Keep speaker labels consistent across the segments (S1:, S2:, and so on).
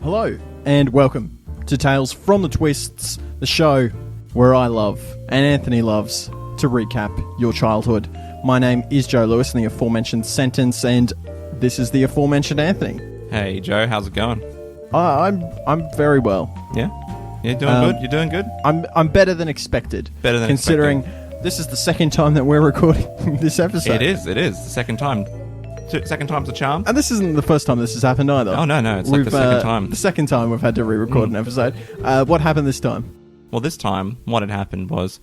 S1: Hello, and welcome to Tales from the Twists, the show where I love, and Anthony loves, to recap your childhood. My name is Joe Lewis, in the aforementioned sentence, and this is the aforementioned Anthony.
S2: Hey, Joe, how's it going?
S1: I'm very well.
S2: Yeah? You're doing good? You're doing good?
S1: I'm better than expected.
S2: Better than
S1: considering
S2: expected.
S1: This is the second time that we're recording this episode.
S2: It is. The second time. Second time's a charm.
S1: And this isn't the first time this has happened either.
S2: Oh, no. It's like the second time.
S1: The second time we've had to re-record an episode. What happened this time?
S2: Well, this time, what had happened was...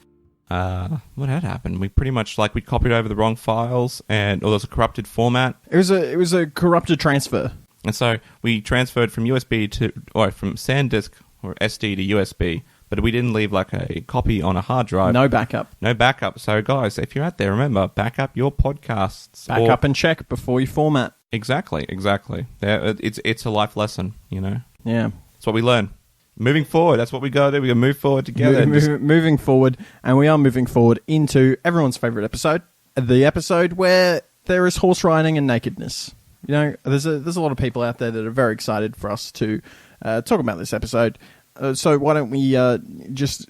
S2: what had happened? We pretty much, we copied over the wrong files, and there was a corrupted format.
S1: It was a corrupted transfer.
S2: And so, we transferred from USB from SanDisk, or SD to USB, but we didn't leave, a copy on a hard drive.
S1: No backup.
S2: No backup. So, guys, if you're out there, remember, back up your podcasts.
S1: Back up and check before you format.
S2: Exactly. It's a life lesson, you know?
S1: Yeah.
S2: That's what we learn. Moving forward, that's what we got to do. We got to move forward together.
S1: Moving forward, and we are moving forward into everyone's favourite episode, the episode where there is horse riding and nakedness. You know, there's a lot of people out there that are very excited for us to talk about this episode. So why don't we just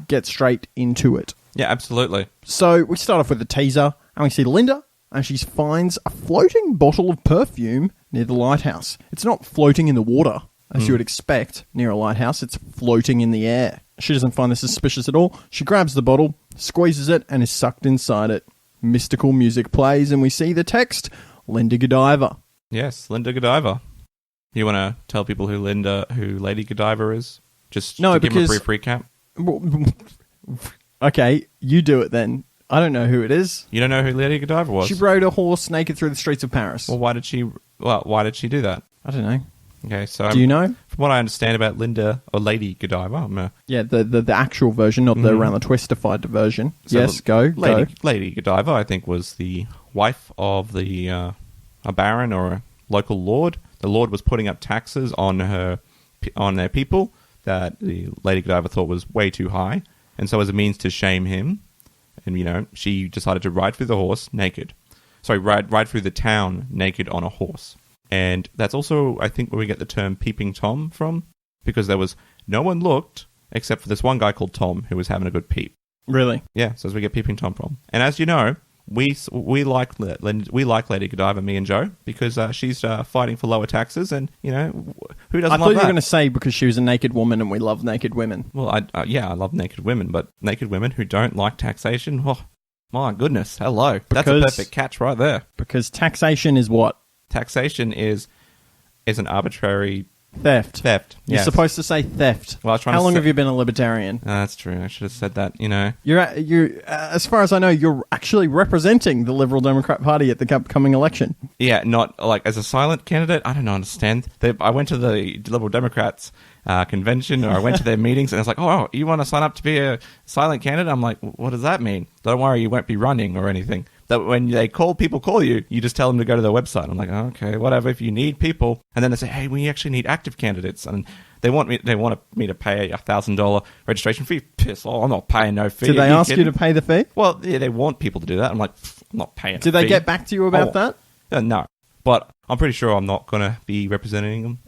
S1: get straight into it?
S2: Yeah, absolutely.
S1: So we start off with a teaser, and we see Linda, and she finds a floating bottle of perfume near the lighthouse. It's not floating in the water, as you would expect near a lighthouse. It's floating in the air. She doesn't find this suspicious at all. She grabs the bottle, squeezes it, and is sucked inside it. Mystical music plays, and we see the text, Linda Godiva.
S2: Yes, Linda Godiva. You want to tell people who Lady Godiva is? Just
S1: no,
S2: to give them a brief recap?
S1: Okay, you do it then. I don't know who it is.
S2: You don't know who Lady Godiva was?
S1: She rode a horse naked through the streets of Paris.
S2: Well, why did she do that?
S1: I don't know.
S2: Okay, so...
S1: Do you know?
S2: From what I understand about Linda, or Lady Godiva...
S1: Yeah, the actual version, not the around the twistified version. So yes, go.
S2: Lady Godiva, I think, was the wife of a baron or a local lord. The lord was putting up taxes on their people that the Lady Godiva thought was way too high. And so as a means to shame him, and, she decided to ride through the horse naked. Sorry, ride through the town naked on a horse. And that's also, I think, where we get the term peeping Tom from, because there was no one looked except for this one guy called Tom who was having a good peep.
S1: Really?
S2: Yeah, so as we get peeping Tom from. And as you know, we like Lady Godiva, me and Joe, because she's fighting for lower taxes, and who doesn't love that?
S1: I thought you were going to say because she was a naked woman, and we love naked women.
S2: Well, I love naked women, but naked women who don't like taxation. Oh, my goodness, hello, that's a perfect catch right there.
S1: Because taxation is what?
S2: Taxation is an arbitrary
S1: theft.
S2: Yes.
S1: You're supposed to say theft. Well, how long have you been a libertarian?
S2: That's true. I should have said that.
S1: You're as far as I know, you're actually representing the Liberal Democrat Party at the upcoming election.
S2: Yeah, not as a silent candidate. I don't understand. I went to the Liberal Democrats convention, or I went to their meetings, and it's like, oh, you want to sign up to be a silent candidate? I'm like, what does that mean? Don't worry, you won't be running or anything. That when people call you, you just tell them to go to their website. I'm like, okay, whatever. If you need people, and then they say, hey, we actually need active candidates, and they want me to pay $1,000 registration fee. Piss! Oh, I'm not paying no fee.
S1: Did they ask you to pay the fee?
S2: Well, yeah, they want people to do that. I'm like, I'm not paying.
S1: Did they get back to you about that?
S2: No, but I'm pretty sure I'm not going to be representing them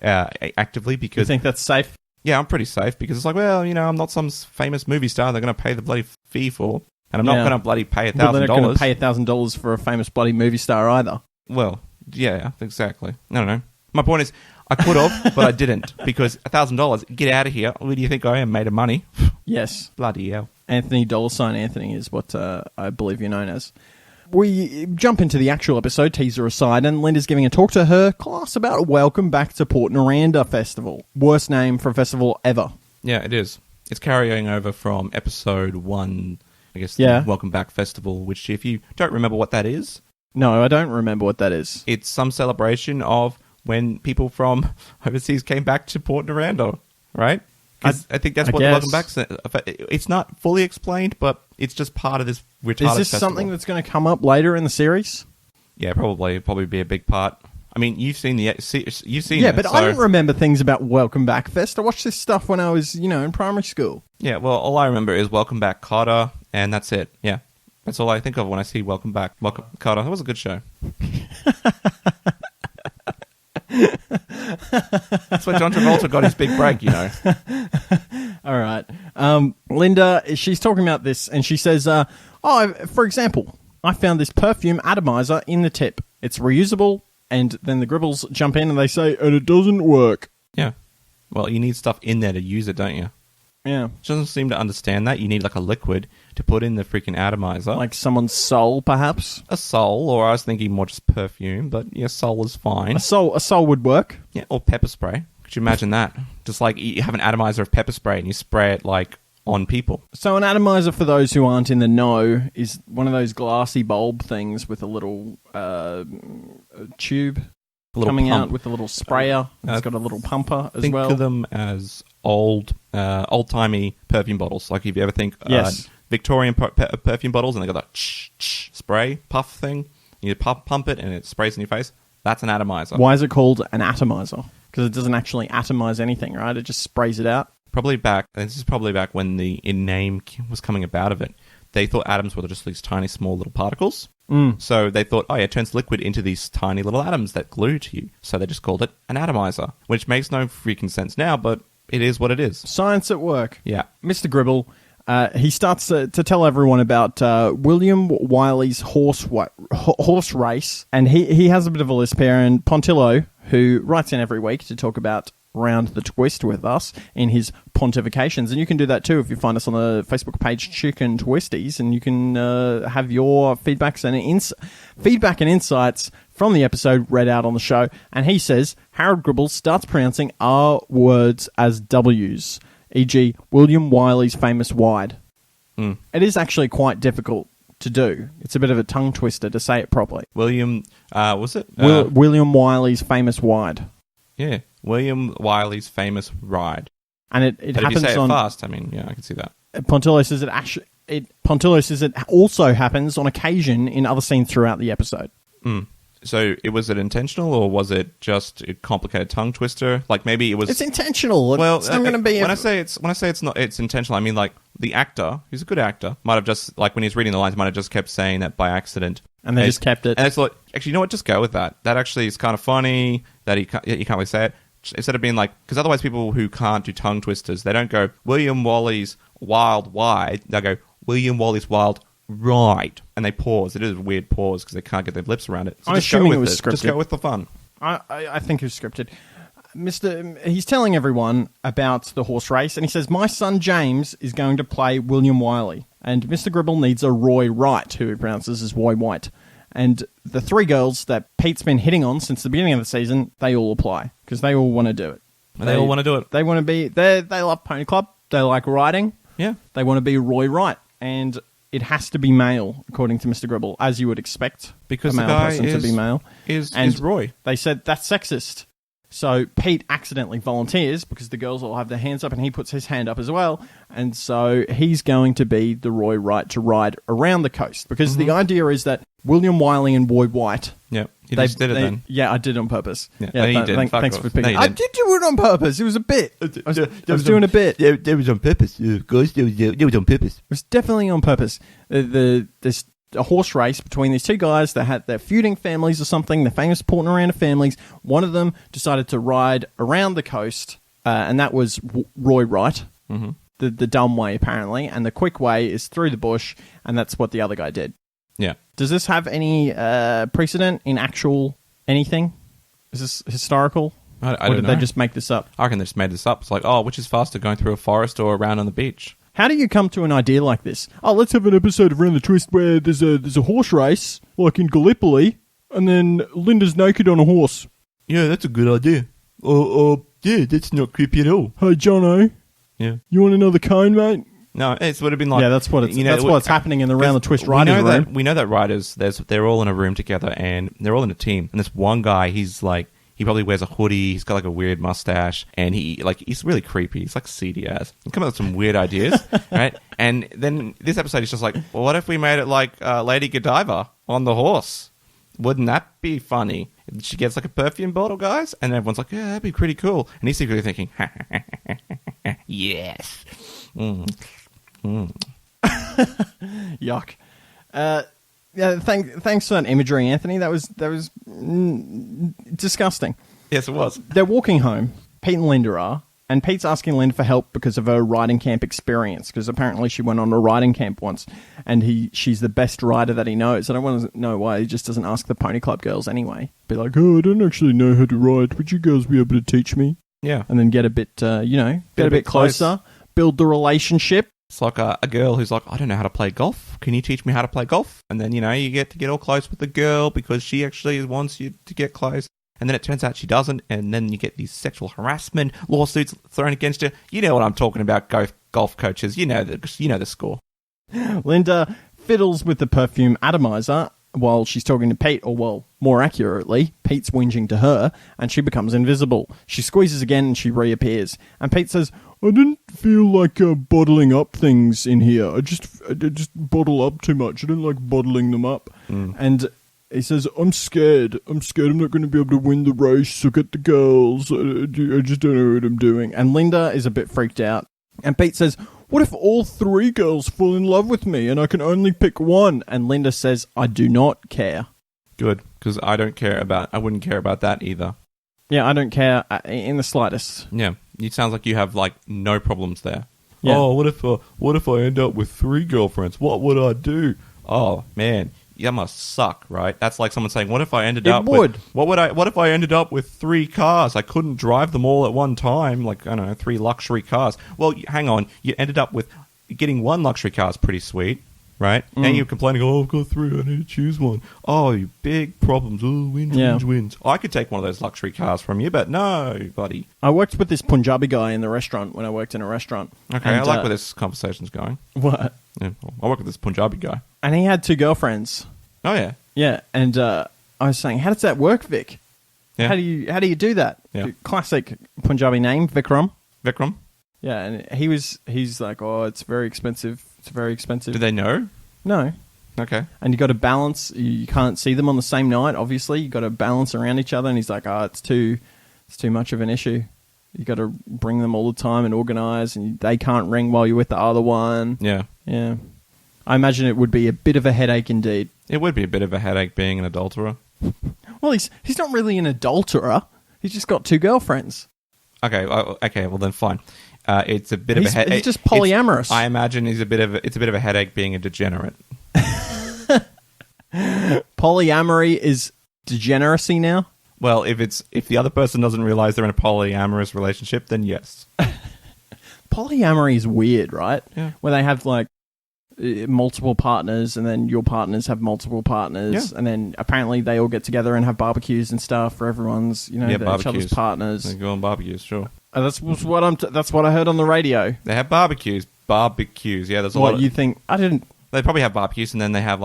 S2: actively because.
S1: You think that's safe?
S2: Yeah, I'm pretty safe because it's like, well, I'm not some famous movie star they're going to pay the bloody fee for. And I'm not going to bloody pay $1,000.
S1: Well, they're not going to pay $1,000 for a famous bloody movie star either.
S2: Well, yeah, exactly. I don't know. My point is, I could have, but I didn't. Because $1,000, get out of here. Who do you think I am, made of money?
S1: Yes.
S2: Bloody hell.
S1: Anthony $sign Anthony is what I believe you're known as. We jump into the actual episode, teaser aside, and Linda's giving a talk to her class about Welcome Back to Port Noranda Festival. Worst name for a festival ever.
S2: Yeah, it is. It's carrying over from episode 1... I guess the Welcome Back Festival, which if you don't remember what that is...
S1: No, I don't remember what that is.
S2: It's some celebration of when people from overseas came back to Port Noranda, right? I think that's what the Welcome Back... It's not fully explained, but it's just part of this retarded festival.
S1: Is this something that's going to come up later in the series?
S2: Yeah, probably. It'll probably be a big part. I mean, you've seen
S1: Yeah,
S2: it,
S1: but I don't remember things about Welcome Back Fest. I watched this stuff when I was, in primary school.
S2: Yeah, well, all I remember is Welcome Back Kotter, and that's it. Yeah, that's all I think of when I see Welcome Back Kotter. That was a good show. That's where John Travolta got his big break, you know.
S1: All right. Linda, she's talking about this, and she says, for example, I found this perfume atomizer in the tip. It's reusable, and then the Gribbles jump in and they say, and it doesn't work.
S2: Yeah. Well, you need stuff in there to use it, don't you?
S1: Yeah.
S2: She doesn't seem to understand that. You need like a liquid to put in the freaking atomizer.
S1: Like someone's soul, perhaps?
S2: A soul, or I was thinking more just perfume, but yeah, soul is fine.
S1: A soul would work.
S2: Yeah, or pepper spray. Could you imagine that? Just like you have an atomizer of pepper spray and you spray it like on people.
S1: So an atomizer, for those who aren't in the know, is one of those glassy bulb things with a little tube coming out with a little sprayer. It's got a little pumper as well.
S2: Think of them as old-timey perfume bottles. Like if you ever think Victorian perfume bottles, and they got that spray puff thing. You pump it and it sprays in your face. That's an atomizer.
S1: Why is it called an atomizer? Because it doesn't actually atomize anything, right? It just sprays it out.
S2: This is probably back when the name was coming about of it. They thought atoms were just these tiny, small little particles. So they thought, it turns liquid into these tiny little atoms that glue to you. So they just called it an atomizer, which makes no freaking sense now, but it is what it is.
S1: Science at work.
S2: Yeah.
S1: Mr. Gribble, he starts to tell everyone about William Wiley's horse race, and he has a bit of a lisp here, and Pontillo, who writes in every week to talk about Round the Twist with us in his pontifications, and you can do that too if you find us on the Facebook page Chicken Twisties, and you can have your feedback and insights from the episode read out on the show. And he says Harold Gribble starts pronouncing R words as W's, e.g. William Wiley's famous wide. It is actually quite difficult to do. It's a bit of a tongue twister to say it properly.
S2: William
S1: William Wiley's famous wide.
S2: Yeah, William Wiley's famous ride.
S1: And it
S2: but
S1: happens
S2: if you say it
S1: on
S2: fast, I mean, yeah, I can see that.
S1: Pontillo says it also happens on occasion in other scenes throughout the episode.
S2: So was it intentional, or was it just a complicated tongue twister? Like maybe it was.
S1: It's intentional.
S2: Well,
S1: it's not going to be.
S2: When I say it's not, it's intentional. I mean, like the actor, who's a good actor, might have just like when he's reading the lines, might have just kept saying that by accident,
S1: and they just kept it.
S2: And it's like, actually, you know what? Just go with that. That actually is kind of funny that you can't really say it instead of being like, because otherwise people who can't do tongue twisters, they don't go William Wally's wild wide. They go William Wally's wild ride, and they pause. It is a weird pause because they can't get their lips around it. So
S1: I'm assuming it was scripted.
S2: Just go with the fun.
S1: I think it was scripted. He's telling everyone about the horse race, and he says, my son James is going to play William Wiley, and Mr. Gribble needs a Roy Wright, who he pronounces as Roy White. And the three girls that Pete's been hitting on since the beginning of the season, they all apply, because they all want to do it.
S2: They all want to do it.
S1: They want to be... They love Pony Club. They like riding.
S2: Yeah.
S1: They want to be Roy Wright. And it has to be male, according to Mr. Gribble, as you would expect
S2: because
S1: a male
S2: the guy
S1: person to be male.
S2: Is Roy.
S1: They said that's sexist. So Pete accidentally volunteers because the girls all have their hands up and he puts his hand up as well. And so he's going to be the Roy Wright to ride around the coast. Because the idea is that William Wiley and Roy White...
S2: Yeah, you just did it then.
S1: Yeah, I did it on purpose.
S2: Yeah, no, you didn't.
S1: Thanks for picking.
S2: No,
S1: I did do it on purpose. It was a bit. I was doing a bit.
S2: It was on purpose, of course. It was on purpose.
S1: It was definitely on purpose. This a horse race between these two guys that had their feuding families or something. They're famous Portnoranda families. One of them decided to ride around the coast, and that was Roy Wright. Mm-hmm. The dumb way, apparently, and the quick way is through the bush, and that's what the other guy did.
S2: Yeah.
S1: Does this have any precedent in actual anything? Is this historical?
S2: I
S1: or
S2: don't
S1: did
S2: know.
S1: They just make this up?
S2: I reckon they just made this up. It's like, which is faster, going through a forest or around on the beach?
S1: How do you come to an idea like this? Oh, let's have an episode of Round the Twist where there's a horse race, like in Gallipoli, and then Linda's naked on a horse.
S2: Yeah, that's a good idea. Yeah, that's not creepy at all.
S1: Hey, Jono.
S2: Yeah.
S1: You want another cone, mate?
S2: No, it would have been like...
S1: Yeah, that's what what's happening in the Round the Twist riding room.
S2: We know that riders, they're all in a room together, and they're all in a team. And this one guy, he's like... He probably wears a hoodie. He's got like a weird mustache, and he's really creepy. He's like seedy ass. He come up with some weird ideas, right? And then this episode is just like, well, what if we made it like Lady Godiva on the horse? Wouldn't that be funny? She gets like a perfume bottle, guys, and everyone's like, yeah, that'd be pretty cool. And he's secretly thinking, yes.
S1: Yuck. Yeah, thanks for that imagery, Anthony. That was disgusting.
S2: Yes, it was.
S1: They're walking home. Pete and Linda are. And Pete's asking Linda for help because of her riding camp experience, because apparently she went on a riding camp once, and she's the best rider that he knows. I don't want to know why he just doesn't ask the Pony Club girls anyway. Be like, oh, I don't actually know how to ride. Would you girls be able to teach me?
S2: Yeah.
S1: And then get a bit, get a bit closer, build the relationship.
S2: It's like a girl who's like, I don't know how to play golf. Can you teach me how to play golf? And then, you get to get all close with the girl because she actually wants you to get close. And then it turns out she doesn't, and then you get these sexual harassment lawsuits thrown against you. You know what I'm talking about, golf coaches. You know the score.
S1: Linda fiddles with the perfume atomizer while she's talking to Pete, or well, more accurately, Pete's whinging to her, and she becomes invisible. She squeezes again and she reappears. And Pete says, I didn't feel like bottling up things in here. I just bottle up too much. I don't like bottling them up. And he says, I'm scared. I'm not going to be able to win the race or get the girls. I just don't know what I'm doing. And Linda is a bit freaked out. And Pete says, what if all 3 girls fall in love with me and I can only pick one? And Linda says, I do not care.
S2: Good, because I wouldn't care about that either.
S1: Yeah, I don't care in the slightest.
S2: Yeah, it sounds like you have, no problems there.
S1: Yeah.
S2: Oh, what if I end up with 3 girlfriends? What would I do? Oh, man. That must suck, right? That's like someone saying, what if I ended up with 3 cars? I couldn't drive them all at one time, 3 luxury cars. Well, hang on, you ended up with getting 1 luxury car is pretty sweet, right? And you're complaining, I've got 3, I need to choose one. Oh, you big problems. Oh, wins. I could take one of those luxury cars from you, but no, buddy.
S1: I worked with this Punjabi guy in the restaurant when I worked in a restaurant.
S2: Okay, I like where this conversation's going.
S1: What?
S2: Yeah, I work with this Punjabi guy.
S1: And he had 2 girlfriends.
S2: Oh, yeah.
S1: Yeah, and I was saying, how does that work, Vic?
S2: Yeah.
S1: How do you do that?
S2: Yeah.
S1: Classic Punjabi name, Vikram.
S2: Vikram?
S1: Yeah, and he's like, oh, it's very expensive. It's very expensive.
S2: Do they know?
S1: No.
S2: Okay.
S1: And you got to balance. You can't see them on the same night, obviously. You got to balance around each other. And he's like, it's too much of an issue. You got to bring them all the time and organize, and they can't ring while you're with the other one.
S2: Yeah.
S1: Yeah. I imagine it would be a bit of a headache indeed.
S2: It would be a bit of a headache being an adulterer.
S1: Well, he's not really an adulterer. He's just got 2 girlfriends.
S2: Okay, well then fine. It's a bit of a headache.
S1: He's just polyamorous.
S2: I imagine it's a bit of a headache being a degenerate.
S1: Polyamory is degeneracy now?
S2: Well, if the other person doesn't realize they're in a polyamorous relationship, then yes.
S1: Polyamory is weird, right?
S2: Yeah.
S1: Where they have multiple partners, and then your partners have multiple partners, and then apparently they all get together and have barbecues and stuff for everyone's, each other's partners.
S2: They go on barbecues, sure.
S1: That's what I heard on the radio.
S2: They have barbecues. Yeah, there's a lot.
S1: What you think? I didn't.
S2: They probably have barbecues, and then they have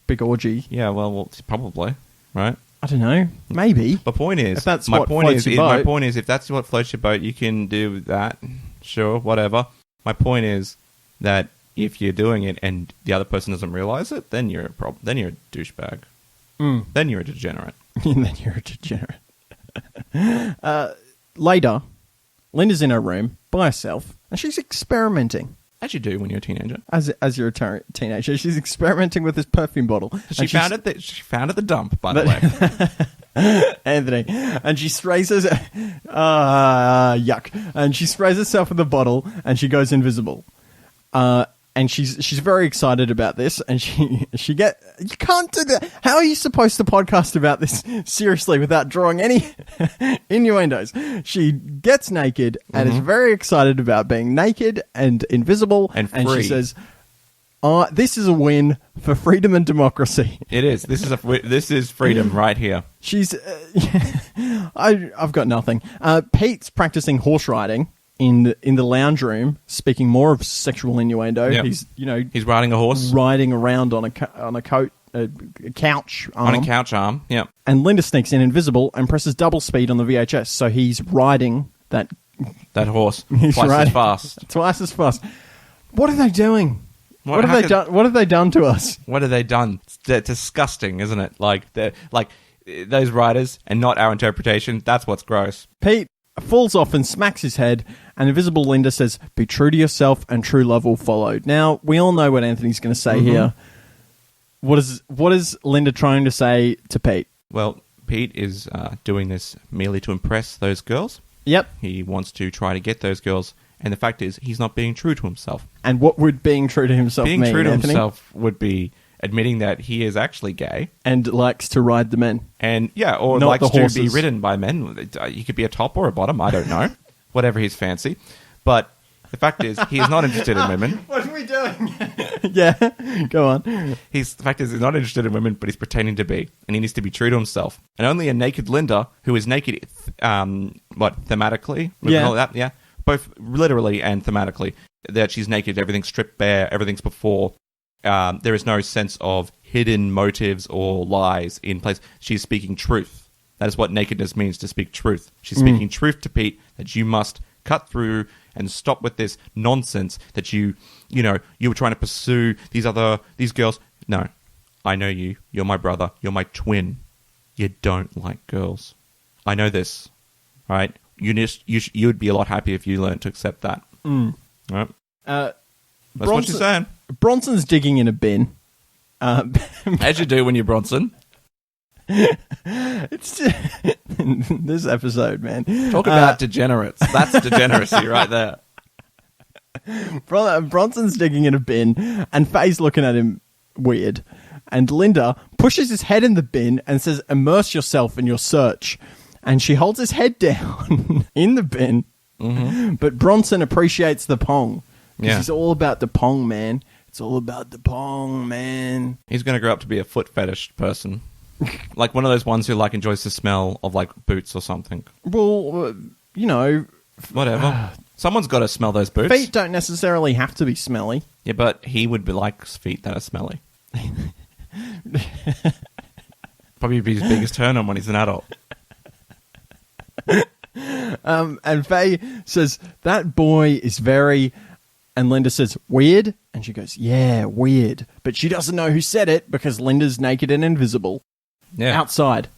S1: big orgy.
S2: Yeah, well, probably, right?
S1: I don't know. Maybe.
S2: The point is,
S1: my point is,
S2: if that's what floats your boat, you can do that. Sure, whatever. My point is that if you're doing it and the other person doesn't realize it, then you're a problem. Then you're a douchebag. Then you're a degenerate.
S1: Then you're a degenerate. Later, Linda's in her room by herself, and she's experimenting.
S2: As you do when you're a teenager.
S1: As you're a teenager, she's experimenting with this perfume bottle.
S2: She found it at the dump, by the way.
S1: Anthony. And she sprays herself... yuck. And she sprays herself with the bottle, and she goes invisible. And she's very excited about this, and you can't do that. How are you supposed to podcast about this seriously without drawing any innuendos? She gets naked and is very excited about being naked and invisible, and she says, this is a win for freedom and democracy.
S2: It is. This is freedom right here.
S1: She's I've got nothing. Pete's practicing horse riding in the lounge room, speaking more of sexual innuendo.
S2: Yep. He's riding a horse,
S1: riding around on a couch arm.
S2: On a couch arm. Yeah.
S1: And Linda sneaks in invisible and presses double speed on the VHS, so he's riding that
S2: horse twice as fast.
S1: What are they doing? What have they done to us?
S2: What have they done? It's disgusting, isn't it? Those writers and not our interpretation. That's what's gross.
S1: Pete falls off and smacks his head, and invisible Linda says, "Be true to yourself, and true love will follow." Now, we all know what Anthony's going to say here. What is Linda trying to say to Pete?
S2: Well, Pete is doing this merely to impress those girls.
S1: Yep.
S2: He wants to try to get those girls, and the fact is, he's not being true to himself.
S1: And what would being true to himself
S2: Being
S1: mean,
S2: true to
S1: Anthony?
S2: himself would be admitting that he is actually gay.
S1: And likes to ride the men.
S2: And, yeah, or
S1: Not
S2: likes
S1: the
S2: to be
S1: horses.
S2: ridden by men. He could be a top or a bottom, I don't know. Whatever his fancy. But the fact is, he is not interested in women.
S1: What are we doing? Yeah, go on.
S2: The fact is, he's not interested in women, but he's pretending to be. And he needs to be true to himself. And only a naked Linda, who is naked, thematically?
S1: Yeah.
S2: Call it that? Yeah. Both literally and thematically. That she's naked, everything's stripped bare, everything's before. There is no sense of hidden motives or lies in place. She's speaking truth. That is what nakedness means, to speak truth. She's speaking truth to Pete, that you must cut through and stop with this nonsense that you were trying to pursue these girls. No, I know you. You're my brother. You're my twin. You don't like girls. I know this, right? You'd be a lot happier if you learned to accept that. Right? That's what she's saying.
S1: Bronson's digging in a bin.
S2: As you do when you're Bronson.
S1: It's just, this episode, man.
S2: Talk about degenerates. That's degeneracy right there.
S1: Bronson's digging in a bin, and Faye's looking at him weird. And Linda pushes his head in the bin and says, "Immerse yourself in your search." And she holds his head down in the bin. Mm-hmm. But Bronson appreciates the pong. Because he's all about the pong, man. It's all about the pong, man.
S2: He's going to grow up to be a foot fetish person. Like one of those ones who like enjoys the smell of like boots or something.
S1: Well,
S2: whatever. Someone's got to smell those boots.
S1: Feet don't necessarily have to be smelly.
S2: Yeah, but he would be like feet that are smelly. Probably be his biggest turn on when he's an adult.
S1: And Faye says, "That boy is very..." And Linda says, "Weird?" And she goes, "Yeah, weird." But she doesn't know who said it because Linda's naked and invisible.
S2: Yeah.
S1: Outside,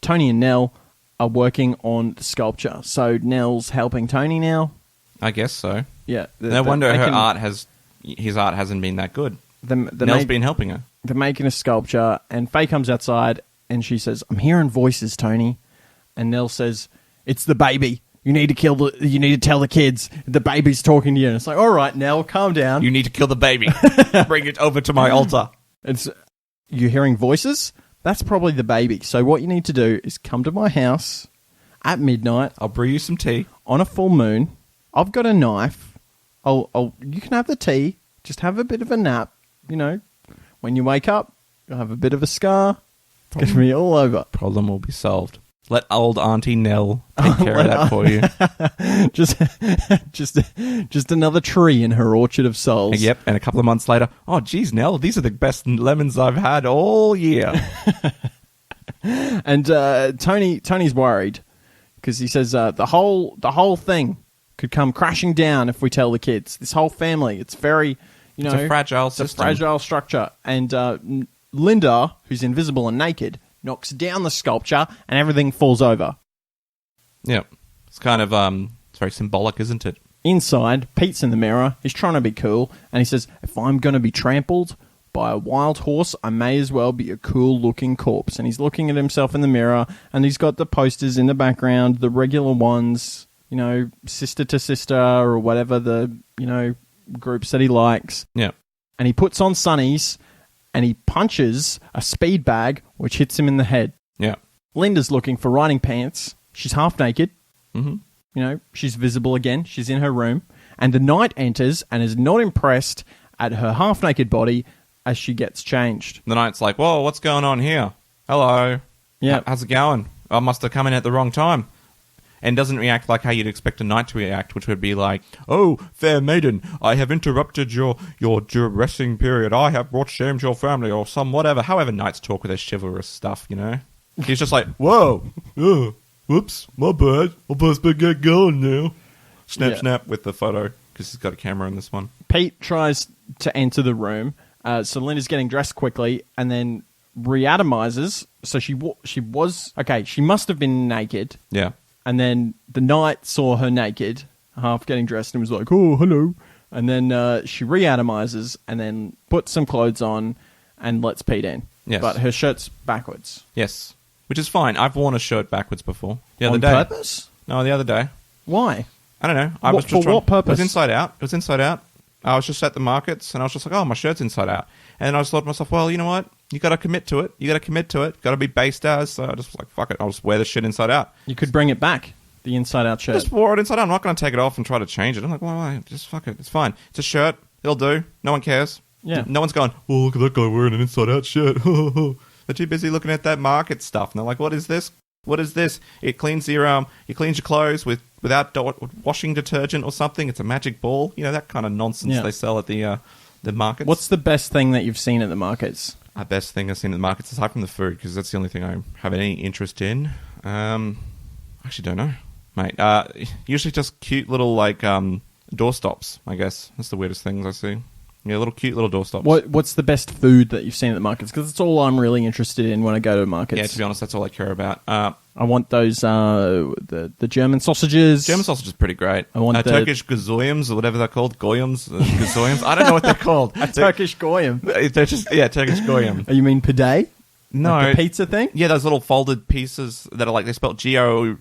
S1: Tony and Nell are working on the sculpture. So Nell's helping Tony now.
S2: I guess so.
S1: Yeah.
S2: No wonder his art hasn't been that good. Nell's been helping her.
S1: They're making a sculpture, and Faye comes outside and she says, "I'm hearing voices, Tony." And Nell says, "It's the baby. You need to you need to tell the kids the baby's talking to you." And it's like, "All right, Nell, calm down.
S2: You need to kill the baby. Bring it over to my altar."
S1: You're hearing voices? That's probably the baby. So what you need to do is come to my house at midnight.
S2: I'll brew you some tea
S1: on a full moon. I've got a knife. You can have the tea. Just have a bit of a nap. When you wake up, you'll have a bit of a scar. It's going to be all over.
S2: Problem will be solved. Let old Auntie Nell take care of that for you.
S1: just another tree in her orchard of souls.
S2: Yep, and a couple of months later, "Oh, geez, Nell, these are the best lemons I've had all year."
S1: And Tony's worried because he says the whole thing could come crashing down if we tell the kids. This whole family, it's very,
S2: it's a fragile system.
S1: It's a fragile structure. And Linda, who's invisible and naked, knocks down the sculpture and everything falls over.
S2: Yeah. It's kind of, it's very symbolic, isn't it?
S1: Inside, Pete's in the mirror. He's trying to be cool. And he says, "If I'm going to be trampled by a wild horse, I may as well be a cool-looking corpse." And he's looking at himself in the mirror, and he's got the posters in the background, the regular ones, sister to sister or whatever the, groups that he likes.
S2: Yeah.
S1: And he puts on sunnies, and he punches a speed bag, which hits him in the head.
S2: Yeah.
S1: Linda's looking for riding pants. She's half naked.
S2: Mm-hmm.
S1: She's visible again. She's in her room. And the knight enters and is not impressed at her half naked body as she gets changed.
S2: The knight's like, "Whoa, what's going on here? Hello.
S1: Yeah.
S2: How's it going? I must have come in at the wrong time." And doesn't react like how you'd expect a knight to react, which would be like, "Oh, fair maiden, I have interrupted your resting period. I have brought shame to your family," or some whatever. However knights talk with their chivalrous stuff, He's just like, "Whoa, whoops, my bad. I'll best get going now." Snap with the photo, because he's got a camera in this one.
S1: Pete tries to enter the room, so Linda's getting dressed quickly, and then reatomizes. So she must have been naked.
S2: Yeah.
S1: And then the knight saw her naked, half getting dressed, and was like, "Oh, hello." And then she reatomizes and then puts some clothes on and lets Pete in.
S2: Yes.
S1: But her shirt's backwards.
S2: Yes. which is fine. I've worn a shirt backwards before. The other
S1: On
S2: day.
S1: purpose?
S2: No, the other day.
S1: Why?
S2: I don't know. I
S1: What-
S2: was just
S1: for what purpose?
S2: It was inside out. I was just at the markets, and I was just like, oh, my shirt's inside out. And then I just thought to myself, well, you know what? You got to commit to it. Got to be based as. So I just was like, fuck it. I'll just wear the shit inside out.
S1: You could bring it back, the inside-out shirt.
S2: Just wore it inside out. I'm not going to take it off and try to change it. I'm like, well, just fuck it. It's fine. It's a shirt. It'll do. No one cares.
S1: Yeah.
S2: No one's going, oh, look at that guy wearing an inside-out shirt. They're too busy looking at that market stuff. And they're like, what is this? What is this? It cleans your clothes without washing detergent or something. It's a magic ball. You know, that kind of nonsense they sell at the markets.
S1: What's the best thing that you've seen at the markets?
S2: The best thing I've seen at the markets, aside from the food, because that's the only thing I have any interest in. Actually don't know, mate. Usually just cute little, doorstops, I guess. That's the weirdest things I see. Yeah, cute little doorstops.
S1: What's the best food that you've seen at the markets? Because it's all I'm really interested in when I go to markets.
S2: Yeah, to be honest, that's all I care about.
S1: I want those, the German sausages.
S2: German sausage is pretty great.
S1: I want the
S2: Turkish gazoyams, or whatever they're called. Goyams? Gazoyams? I don't know what they're called.
S1: Turkish goyim.
S2: They're just, Turkish goyam.
S1: Oh, you mean pide?
S2: No.
S1: Like the pizza thing?
S2: Yeah, those little folded pieces that are they're spelled Goyle,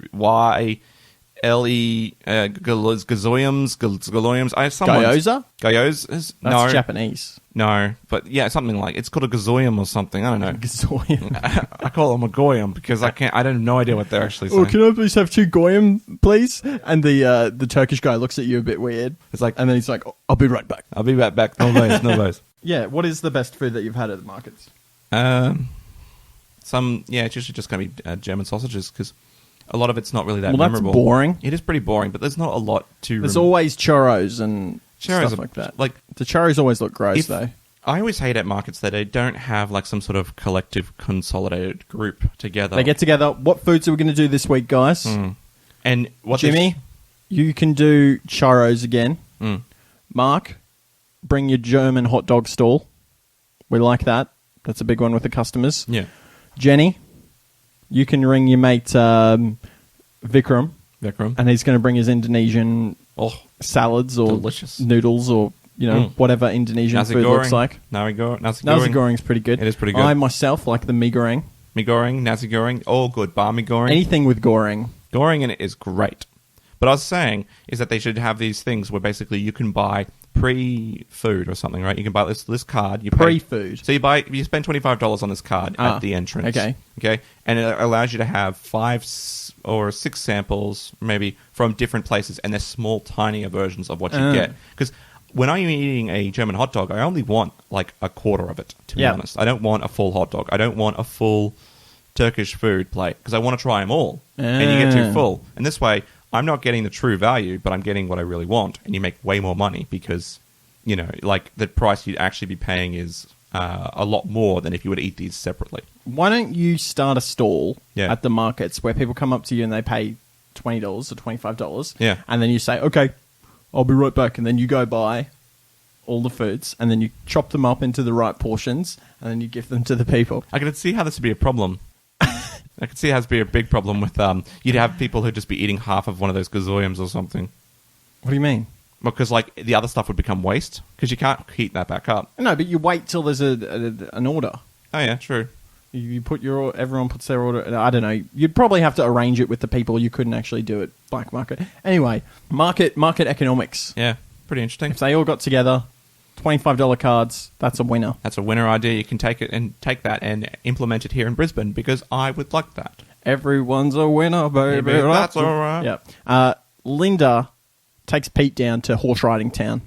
S2: gazoyams,
S1: Gyoza?
S2: Gyoza? No.
S1: That's Japanese.
S2: No, but yeah, something it's called a gazoyam or something. I don't know.
S1: Gazoyim.
S2: I call them a goyam because I have no idea what they're actually saying.
S1: Oh, can I please have 2 goyim, please? And the Turkish guy looks at you a bit weird.
S2: It's like,
S1: and then he's like, I'll be right back.
S2: I'll be right back. No ways.
S1: Yeah, what is the best food that you've had at the markets?
S2: It's usually just going to be German sausages because a lot of it's not really that
S1: Well,
S2: memorable.
S1: that's boring.
S2: It is pretty boring, but there's not a lot to.
S1: There's always churros and stuff like that. The churros always look gross, though.
S2: I always hate at markets that they don't have some sort of collective, consolidated group together.
S1: They get together. What foods are we going to do this week, guys?
S2: And what
S1: Jimmy, you can do churros again.
S2: Mm.
S1: Mark, bring your German hot dog stall. We like that. That's a big one with the customers.
S2: Yeah.
S1: Jenny, you can ring your mate Vikram, and he's going to bring his Indonesian salads or
S2: delicious
S1: noodles or whatever Indonesian
S2: nasi
S1: food
S2: goreng.
S1: Looks like.
S2: Nasi
S1: goreng's pretty good.
S2: It is pretty good.
S1: I myself like the mee goreng.
S2: Mee goreng, nasi goreng, all good. Bar mee goreng.
S1: Anything with goreng.
S2: Goreng in it is great. But I was saying is that they should have these things where basically you can buy pre-food or something, right? You can buy this card. You pay,
S1: pre-food.
S2: So you spend $25 on this card at the entrance. Okay. And it allows you to have 5 or 6 samples, maybe, from different places, and they're small, tinier versions of what you get. Because when I'm eating a German hot dog, I only want a quarter of it, to be honest. I don't want a full hot dog. I don't want a full Turkish food plate, because I want to try them all. And you get too full. And this way, I'm not getting the true value, but I'm getting what I really want, and you make way more money because, the price you'd actually be paying is a lot more than if you were to eat these separately.
S1: Why don't you start a stall at the markets where people come up to you and they pay $20 or $25, and then you say, okay, I'll be right back, and then you go buy all the foods, and then you chop them up into the right portions, and then you give them to the people.
S2: I can see how this would be a problem. I could see how this would be a big problem with, you'd have people who'd just be eating half of one of those gazoyams or something.
S1: What do you mean?
S2: Because, the other stuff would become waste, because you can't heat that back up.
S1: No, but you wait till there's an order.
S2: Oh, yeah, true.
S1: You put everyone puts their order. I don't know. You'd probably have to arrange it with the people. You couldn't actually do it black market. Anyway, market economics.
S2: Yeah, pretty interesting.
S1: If they all got together, $25 cards, that's a winner.
S2: That's a winner idea. You can take that and implement it here in Brisbane, because I would like that.
S1: Everyone's a winner, baby.
S2: That's all right.
S1: Yeah. Linda takes Pete down to horse riding town.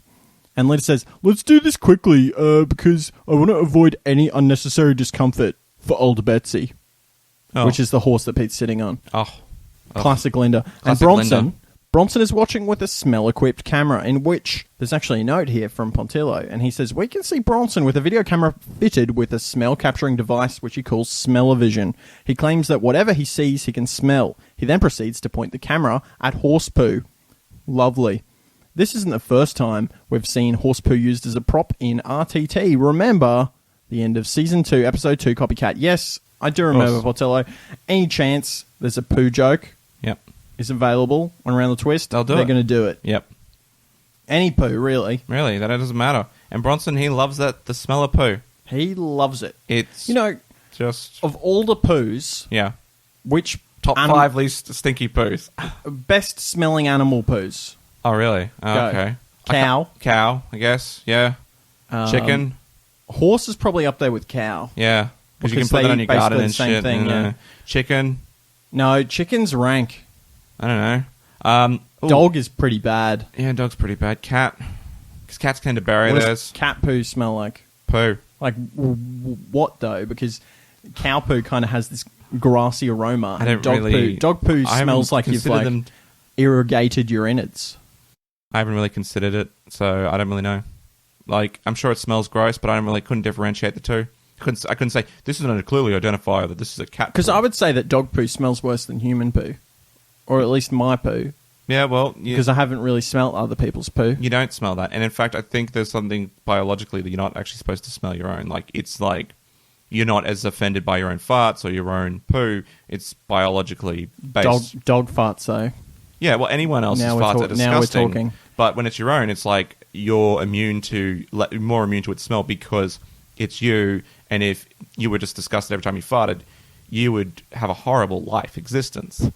S1: And Linda says, let's do this quickly because I want to avoid any unnecessary discomfort for old Betsy, which is the horse that Pete's sitting on. Classic Linda.
S2: Classic
S1: and
S2: Linda.
S1: Bronson is watching with a smell-equipped camera, in which there's actually a note here from Pontillo, and he says, we can see Bronson with a video camera fitted with a smell-capturing device, which he calls smell-o-vision. He claims that whatever he sees, he can smell. He then proceeds to point the camera at horse poo. Lovely. This isn't the first time we've seen horse poo used as a prop in RTT. Remember the end of Season 2, Episode 2, Copycat. Yes, I do remember, Portello. Any chance there's a poo joke is available on Around the Twist,
S2: they're
S1: going to do it.
S2: Yep.
S1: Any poo, really.
S2: Really, that doesn't matter. And Bronson, he loves the smell of poo.
S1: He loves it.
S2: It's
S1: just... Of all the poos...
S2: Yeah.
S1: Which
S2: Top 5 least stinky poos.
S1: best smelling animal poos?
S2: Oh, really? Oh,
S1: Go.
S2: okay.
S1: Cow.
S2: I guess. Yeah. Chicken.
S1: Horse is probably up there with cow.
S2: Yeah. Because you can
S1: Because
S2: put that
S1: they
S2: on your
S1: eat basically
S2: garden
S1: the
S2: and
S1: same
S2: shit.
S1: thing, yeah.
S2: Chicken.
S1: No, chicken's rank.
S2: I don't know. Ooh.
S1: Dog is pretty bad.
S2: Yeah, dog's pretty bad. Cat. Because cats tend to bury
S1: What
S2: theirs.
S1: does cat poo smell like?
S2: Poo.
S1: Like, what though? Because cow poo kind of has this grassy aroma.
S2: I don't
S1: dog
S2: really-
S1: Dog poo
S2: I haven't
S1: smells like you've
S2: considered
S1: like
S2: them-
S1: irrigated your innards.
S2: I haven't really considered it, so I don't really know. Like, I'm sure it smells gross, but couldn't differentiate the two. I couldn't say, this is a clearly identifier that this is a cat
S1: Because
S2: poo.
S1: I would say that dog poo smells worse than human poo. Or at least my poo.
S2: Yeah, well,
S1: Because I haven't really smelt other people's poo.
S2: you don't smell that. And in fact, I think there's something biologically that you're not actually supposed to smell your own. Like, it's like, you're not as offended by your own farts or your own poo. It's biologically based.
S1: Dog farts, though.
S2: Yeah, well, anyone else's
S1: Now we're
S2: farts are
S1: talk- now we're
S2: disgusting.
S1: talking.
S2: But when it's your own, it's like you're more immune to its smell because it's you. And if you were just disgusted every time you farted, you would have a horrible life existence.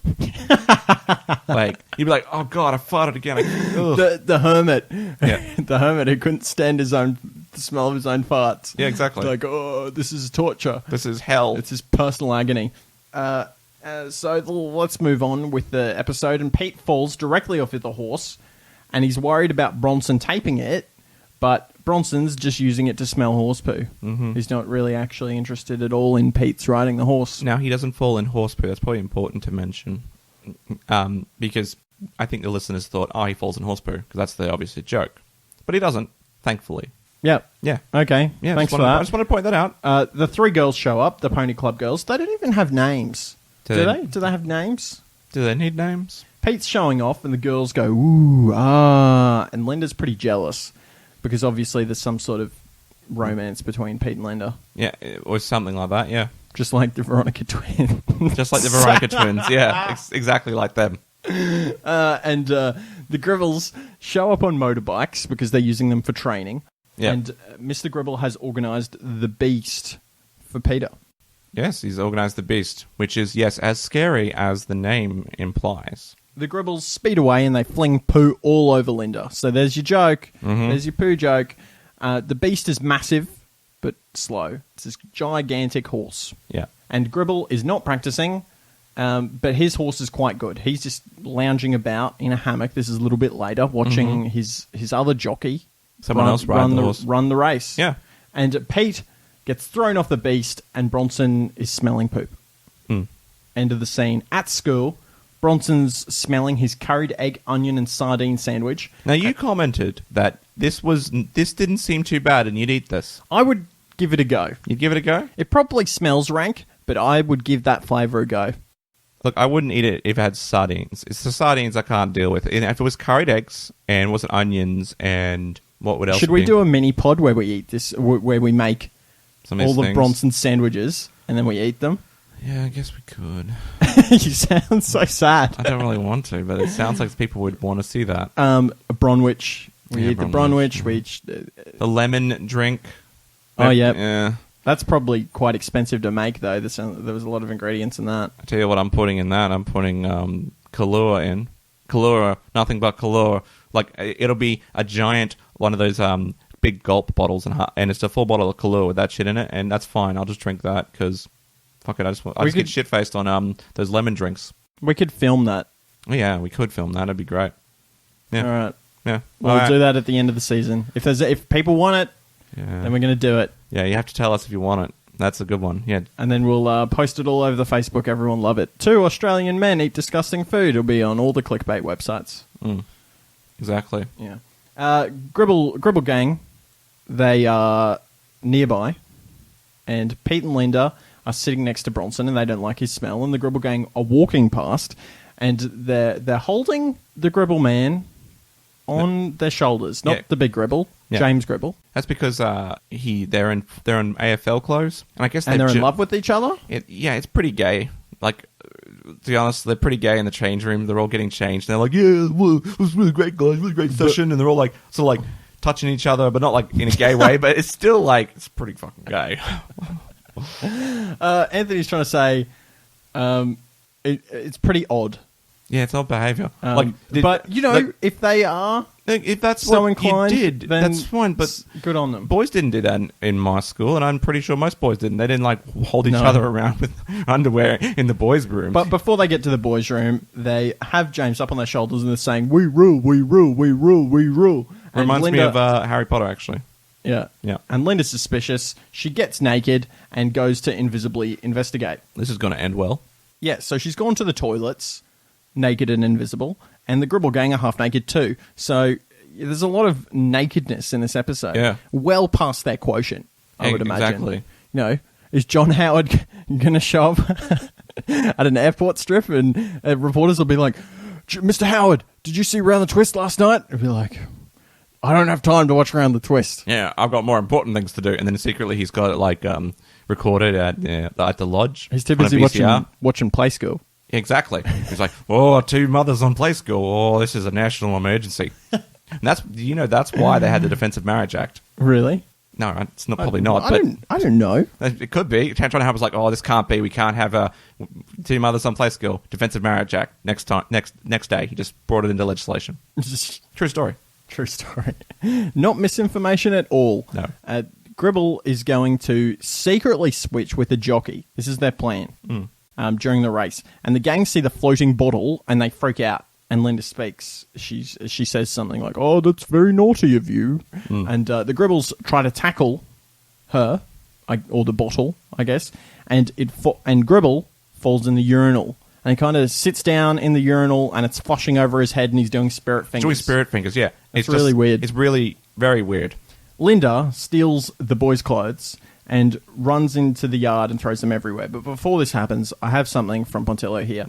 S2: Like, you'd be like, oh God, I farted again.
S1: The hermit.
S2: Yeah.
S1: The hermit who couldn't stand the smell of his own farts.
S2: Yeah, exactly.
S1: Like, oh, this is torture.
S2: This is hell.
S1: It's his personal agony. So let's move on with the episode. And Pete falls directly off of the horse, and he's worried about Bronson taping it, but Bronson's just using it to smell horse poo. Mm-hmm. He's not really actually interested at all in Pete's riding the horse.
S2: Now, he doesn't fall in horse poo. That's probably important to mention. Because I think the listeners thought, oh, he falls in horse poo, because that's the obvious joke. But he doesn't, thankfully.
S1: Yep.
S2: Yeah.
S1: Okay.
S2: Yeah,
S1: Thanks for
S2: I
S1: that.
S2: just want to point that out.
S1: The three girls show up, the Pony Club girls. They don't even have names. Do
S2: they?
S1: Do they have names?
S2: Do they need names?
S1: Pete's showing off, and the girls go, ooh, ah. And Linda's pretty jealous, because obviously there's some sort of romance between Pete and Linda.
S2: Yeah, or something like that, yeah.
S1: Just like the Veronica twins.
S2: Just like the Veronica twins, yeah. Exactly like them.
S1: And the Gribbles show up on motorbikes because they're using them for training.
S2: Yeah.
S1: And Mr. Gribble has organised the Beast for Peter.
S2: Yes, he's organised the Beast, which is, yes, as scary as the name implies.
S1: The Gribbles speed away and they fling poo all over Linda. So there's your joke.
S2: Mm-hmm.
S1: There's your poo joke. The Beast is massive, but slow. It's this gigantic horse.
S2: Yeah.
S1: And Gribble is not practicing, but his horse is quite good. He's just lounging about in a hammock. This is a little bit later, watching his other jockey.
S2: Someone else ride the horse.
S1: Run the race.
S2: Yeah.
S1: And Pete gets thrown off the Beast, and Bronson is smelling poop.
S2: Mm.
S1: End of the scene. At school, Bronson's smelling his curried egg, onion, and sardine sandwich.
S2: Now, you commented that this didn't seem too bad and you'd eat this.
S1: I would give it a go.
S2: You'd give it a go?
S1: It probably smells rank, but I would give that flavour a go.
S2: Look, I wouldn't eat it if it had sardines. It's the sardines I can't deal with. And if it was curried eggs and was it onions and what would else
S1: Should we
S2: be?
S1: do a mini pod where we eat this, where we make
S2: Some of these
S1: all of
S2: things?
S1: Bronson's sandwiches and then we eat them?
S2: Yeah, I guess we could.
S1: You sound so sad.
S2: I don't really want to, but it sounds like people would want to see that.
S1: A Bronwich. We
S2: Yeah,
S1: eat the
S2: Bronwich,
S1: Bronwich. We eat,
S2: The lemon drink.
S1: oh, yeah.
S2: Yeah.
S1: That's probably quite expensive to make, though. There was a lot of ingredients in that.
S2: I tell you what I'm putting in that. I'm putting Kahlua in. Kahlua, nothing but Kahlua. Like, it'll be a giant, one of those big gulp bottles, and it's a full bottle of Kahlua with that shit in it, and that's fine. I'll just drink that, because, fuck it, I just get shit-faced on those lemon drinks.
S1: We could film that.
S2: Oh, yeah, we could film that. That'd be great. Yeah.
S1: All right.
S2: Yeah.
S1: We'll do that at the end of the season. If people want it,
S2: Yeah.
S1: then we're going to do it.
S2: Yeah, you have to tell us if you want it. That's a good one. Yeah.
S1: And then we'll post it all over the Facebook. Everyone love it. 2 Australian men eat disgusting food. It'll be on all the clickbait websites.
S2: Mm. Exactly.
S1: Yeah. Gribble Gang, they are nearby, and Pete and Linda are sitting next to Bronson, and they don't like his smell. And the Gribble Gang are walking past, and they're holding the Gribble man on their shoulders, not the big Gribble, James Gribble.
S2: That's because they're in AFL clothes, and I guess
S1: And they're in love with each other.
S2: It's pretty gay. Like, to be honest, they're pretty gay in the change room. They're all getting changed. And they're like, yeah, well, it was really great, guys, really great session. And they're all like, sort of like touching each other, but not like in a gay way. But it's still like it's pretty fucking gay.
S1: Anthony's trying to say, it's pretty odd.
S2: Yeah, it's odd behaviour.
S1: But, if they are
S2: if that's
S1: so
S2: what
S1: inclined,
S2: you did,
S1: then
S2: that's fine. But
S1: good on them.
S2: boys didn't do that in my school, and I'm pretty sure most boys didn't. They didn't, hold each other around with underwear in the boys' room.
S1: But before they get to the boys' room, they have James up on their shoulders and they're saying, "We rule, we rule, we rule, we rule." And
S2: Reminds me of Harry Potter, actually.
S1: Yeah. And Linda's suspicious. She gets naked and goes to invisibly investigate.
S2: This is going to end well.
S1: Yeah, so she's gone to the toilets, naked and invisible, and the Gribble Gang are half naked too. So there's a lot of nakedness in this episode.
S2: Yeah.
S1: Well past their quotient, I would imagine.
S2: Exactly.
S1: Is John Howard going to show up at an airport strip and reporters will be like, "Mr. Howard, did you see Round the Twist last night?" He'll be like, "I don't have time to watch Round the Twist."
S2: Yeah, I've got more important things to do. And then secretly he's got it recorded at the lodge.
S1: He's too busy watching Play School.
S2: Exactly. He's like, "Oh, 2 mothers on Play School. Oh, this is a national emergency." And that's why they had the Defensive Marriage Act.
S1: Really?
S2: No, it's not probably not.
S1: I don't know.
S2: It could be. Trying to have was like, "Oh, this can't be. We can't have 2 mothers on Play School. Defensive Marriage Act." Next day, he just brought it into legislation. True story.
S1: True story. Not misinformation at all.
S2: No.
S1: Gribble is going to secretly switch with the jockey. This is their plan during the race. And the gang see the floating bottle and they freak out. And Linda speaks. She says something like, "Oh, that's very naughty of you." And the Gribbles try to tackle her, or the bottle, I guess. And Gribble falls in the urinal. And he kind of sits down in the urinal and it's flushing over his head and he's doing spirit fingers.
S2: Doing spirit fingers, yeah.
S1: It's really weird.
S2: It's really very weird.
S1: Linda steals the boys' clothes and runs into the yard and throws them everywhere. But before this happens, I have something from Pontillo here.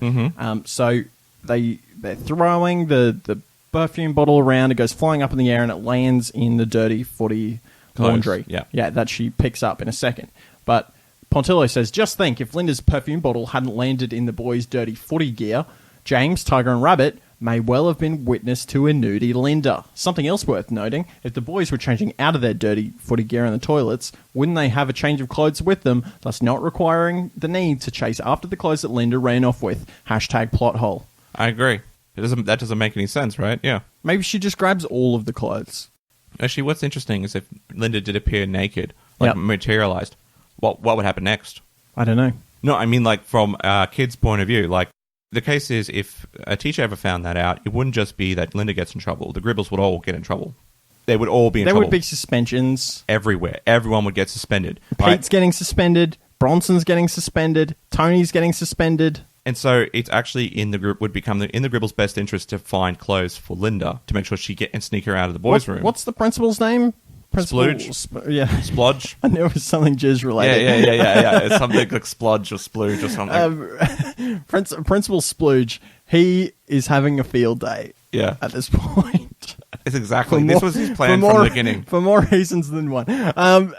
S1: So they're throwing the perfume bottle around. It goes flying up in the air and it lands in the dirty footy laundry.
S2: Yeah,
S1: that she picks up in a second. But Pontillo says, "Just think, if Linda's perfume bottle hadn't landed in the boys' dirty footy gear, James, Tiger and Rabbit may well have been witness to a nudie Linda." Something else worth noting, if the boys were changing out of their dirty footy gear in the toilets, wouldn't they have a change of clothes with them, thus not requiring the need to chase after the clothes that Linda ran off with? #plot hole.
S2: I agree. That doesn't make any sense, right? Yeah.
S1: Maybe she just grabs all of the clothes.
S2: Actually, what's interesting is if Linda did appear naked, materialized, what would happen next?
S1: I don't know.
S2: No, I mean, from a kid's point of view, the case is if a teacher ever found that out, it wouldn't just be that Linda gets in trouble. The Gribbles would all get in trouble. They would all be in trouble.
S1: There would be suspensions.
S2: Everywhere. Everyone would get suspended.
S1: Pete's getting suspended. Bronson's getting suspended. Tony's getting suspended.
S2: And so it's actually in the Gribble's best interest to find clothes for Linda to make sure she get and sneak her out of the boys' room.
S1: What's the principal's name?
S2: Splooge.
S1: Splodge. I knew it was something jizz related.
S2: Yeah. It's something like splodge or splooge or something.
S1: Principal Splooge, he is having a field day.
S2: Yeah.
S1: At this point.
S2: It's exactly. This was his plan from the beginning.
S1: For more reasons than one. Yuck.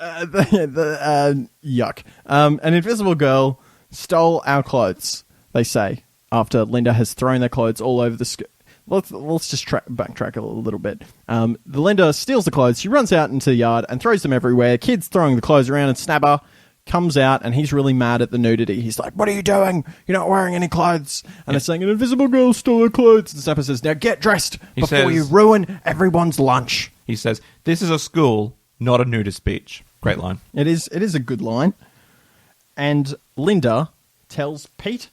S1: An invisible girl stole our clothes, they say, after Linda has thrown their clothes all over the Let's just backtrack a little bit. The Linda steals the clothes. She runs out into the yard and throws them everywhere. Kids throwing the clothes around and Snabber comes out and he's really mad at the nudity. He's like, "What are you doing? You're not wearing any clothes." And they're saying, "An invisible girl stole her clothes." And Snapper says, "Now get dressed before you ruin everyone's lunch."
S2: He says, "This is a school, not a nudist beach." Great line.
S1: It is a good line. And Linda tells Pete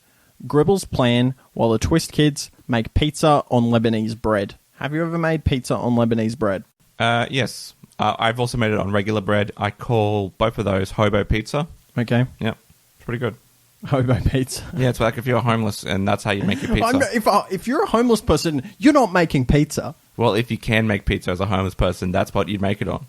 S1: Gribble's plan while the Twist kids make pizza on Lebanese bread. Have you ever made pizza on Lebanese bread?
S2: Yes. I've also made it on regular bread. I call both of those hobo pizza.
S1: Okay.
S2: Yeah. It's pretty good.
S1: Hobo pizza.
S2: Yeah, it's like if you're homeless and that's how you make your pizza.
S1: If you're a homeless person, you're not making pizza.
S2: Well, if you can make pizza as a homeless person, that's what you'd make it on.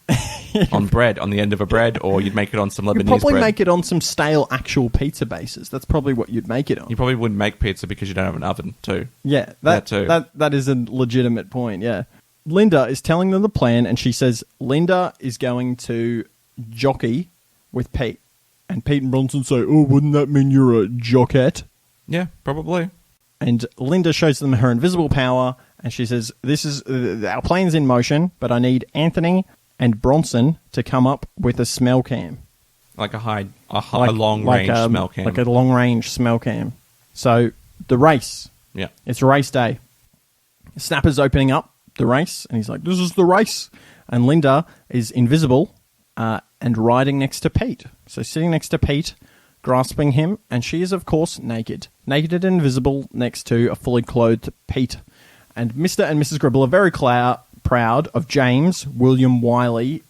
S2: On bread, on the end of a bread, or you'd make it on some Lebanese bread.
S1: You'd probably make it on some stale actual pizza bases. That's probably what you'd make it on.
S2: You probably wouldn't make pizza because you don't have an oven, too.
S1: Yeah,
S2: that too.
S1: That is a legitimate point, yeah. Linda is telling them the plan, and she says Linda is going to jockey with Pete. And Pete and Bronson say, "Oh, wouldn't that mean you're a jockette?"
S2: Yeah, probably.
S1: And Linda shows them her invisible power, and she says, "This is our plan's in motion, but I need Anthony and Bronson to come up with a smell cam."
S2: Like a long-range smell cam.
S1: Like a long-range smell cam. So the race.
S2: Yeah.
S1: It's race day. Snapper's opening up the race, and he's like, this is the race. And Linda is invisible and riding next to Pete. So sitting next to Pete, grasping him, and she is, of course, naked. Naked and invisible next to a fully clothed Pete. And Mr. and Mrs. Gribble are very proud of James William Wiley,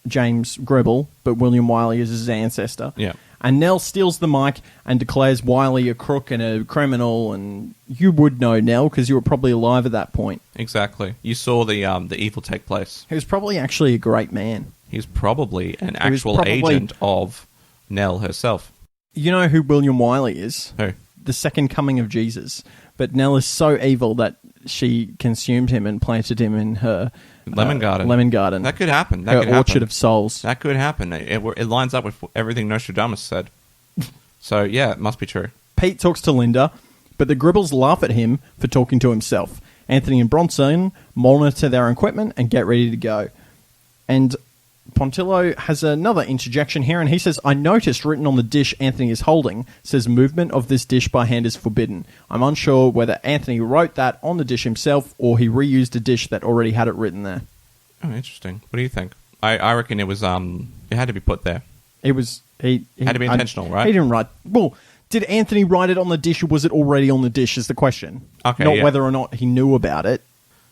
S1: James Gribble, but William Wiley is his ancestor.
S2: Yeah.
S1: And Nell steals the mic and declares Wiley a crook and a criminal, and you would know Nell because you were probably alive at that point.
S2: Exactly. You saw the evil take place.
S1: He was probably actually a great man.
S2: He's probably an actual agent of Nell herself.
S1: You know who William Wiley is?
S2: Who?
S1: The second coming of Jesus. But Nell is so evil that she consumed him and planted him in her
S2: Lemon garden.
S1: Lemon garden.
S2: That could happen. That
S1: her
S2: could
S1: orchard
S2: happen.
S1: of souls.
S2: That could happen. It lines up with everything Nostradamus said. So, yeah, it must be true.
S1: Pete talks to Linda, but the Gribbles laugh at him for talking to himself. Anthony and Bronson monitor their equipment and get ready to go. And Pontillo has another interjection here, and he says, I noticed written on the dish Anthony is holding, says movement of this dish by hand is forbidden. I'm unsure whether Anthony wrote that on the dish himself or he reused a dish that already had it written there.
S2: Oh, interesting. What do you think? I reckon it was, it had to be put there.
S1: It was... He
S2: had to be intentional, right?
S1: He didn't write... Well, did Anthony write it on the dish or was it already on the dish is the question.
S2: Okay,
S1: Not
S2: yeah.
S1: whether or not he knew about it.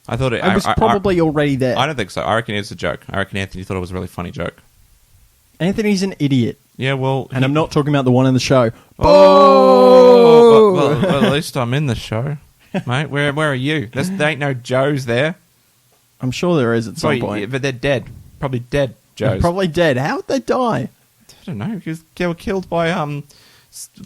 S2: I thought it
S1: was probably already there.
S2: I don't think so. I reckon it's a joke. I reckon Anthony thought it was a really funny joke.
S1: Anthony's an idiot.
S2: Yeah, well...
S1: And I'm not talking about the one in the show.
S2: Oh! Well, at least I'm in the show. Mate, where are you? There ain't no Joes there.
S1: I'm sure there is at some point.
S2: Yeah, but they're dead. Probably dead Joes.
S1: They're probably dead. How would they die?
S2: I don't know, because they were killed by,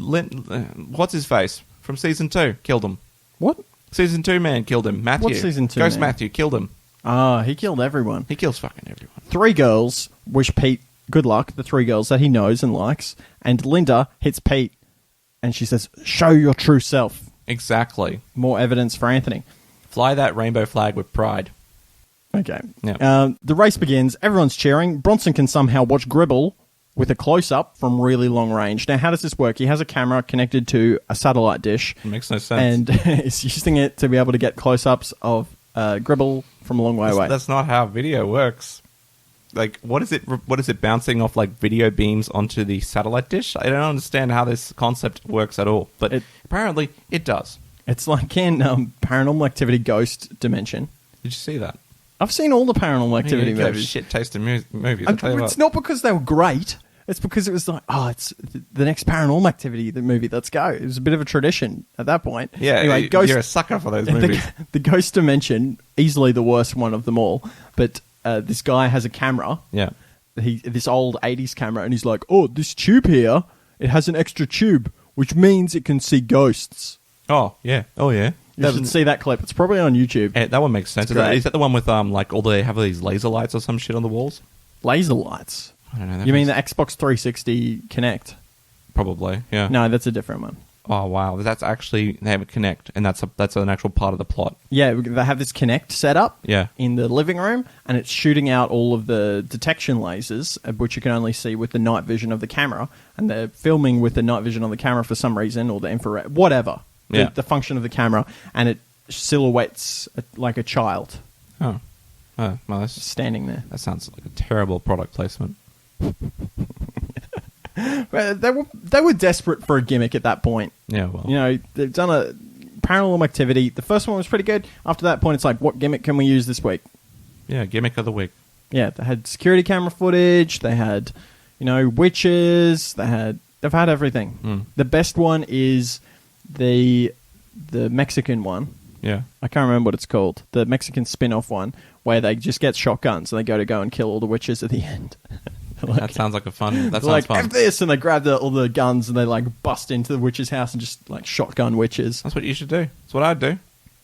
S2: what's his face? From season 2. Killed him.
S1: What?
S2: Season 2 man killed him. Matthew.
S1: What's season 2
S2: Ghost
S1: man?
S2: Matthew killed him.
S1: Ah, he killed everyone.
S2: He kills fucking everyone.
S1: 3 girls wish Pete good luck, the 3 girls that he knows and likes, and Linda hits Pete, and she says, show your true self.
S2: Exactly.
S1: More evidence for Anthony.
S2: Fly that rainbow flag with pride.
S1: Okay.
S2: Yeah.
S1: The race begins. Everyone's cheering. Bronson can somehow watch Gribble with a close-up from really long range. Now, how does this work? He has a camera connected to a satellite dish.
S2: It makes no sense.
S1: And is using it to be able to get close-ups of Gribble from a long way away.
S2: That's not how video works. Like, what is it bouncing off, like, video beams onto the satellite dish? I don't understand how this concept works at all. But apparently, it does.
S1: It's like in Paranormal Activity Ghost Dimension.
S2: Did you see that?
S1: I've seen all the Paranormal Activity movies.
S2: Shit taste in movies.
S1: It's not because they were great. It's because it was like, it's the next Paranormal Activity movie. Let's go. It was a bit of a tradition at that point.
S2: Yeah,
S1: anyway,
S2: you're a sucker for those movies.
S1: The Ghost Dimension, easily the worst one of them all. But this guy has a camera.
S2: Yeah.
S1: This old 80s camera, and he's like, this tube here, it has an extra tube, which means it can see ghosts.
S2: Oh, yeah. Oh, yeah.
S1: You should see that clip. It's probably on YouTube.
S2: Yeah, that one makes sense. Is that the one with like all they have these laser lights or some shit on the walls?
S1: Laser lights?
S2: I don't know.
S1: You mean the Xbox 360 Kinect?
S2: Probably, yeah.
S1: No, that's a different one.
S2: Oh, wow. That's actually, they have a Kinect, and that's an actual part of the plot.
S1: Yeah, they have this Kinect set up in the living room, and it's shooting out all of the detection lasers, which you can only see with the night vision of the camera, and they're filming with the night vision on the camera for some reason, or the infrared, whatever.
S2: Yeah.
S1: The function of the camera, and it silhouettes like a child.
S2: Oh. Oh, well, that's
S1: standing there.
S2: That sounds like a terrible product placement.
S1: They were desperate for a gimmick at that point.
S2: Yeah, well.
S1: You know, they've done a Paranormal Activity. The first one was pretty good. After that point, it's like, what gimmick can we use this week?
S2: Yeah, gimmick of the week.
S1: Yeah, they had security camera footage. They had, witches. They've had everything.
S2: Mm.
S1: The best one is the Mexican one.
S2: Yeah.
S1: I can't remember what it's called. The Mexican spin-off one where they just get shotguns and they go and kill all the witches at the end.
S2: That sounds like a fun... That sounds
S1: like,
S2: fun.
S1: F this! And they grab all the guns and they bust into the witch's house and just shotgun witches.
S2: That's what you should do. That's what I'd do.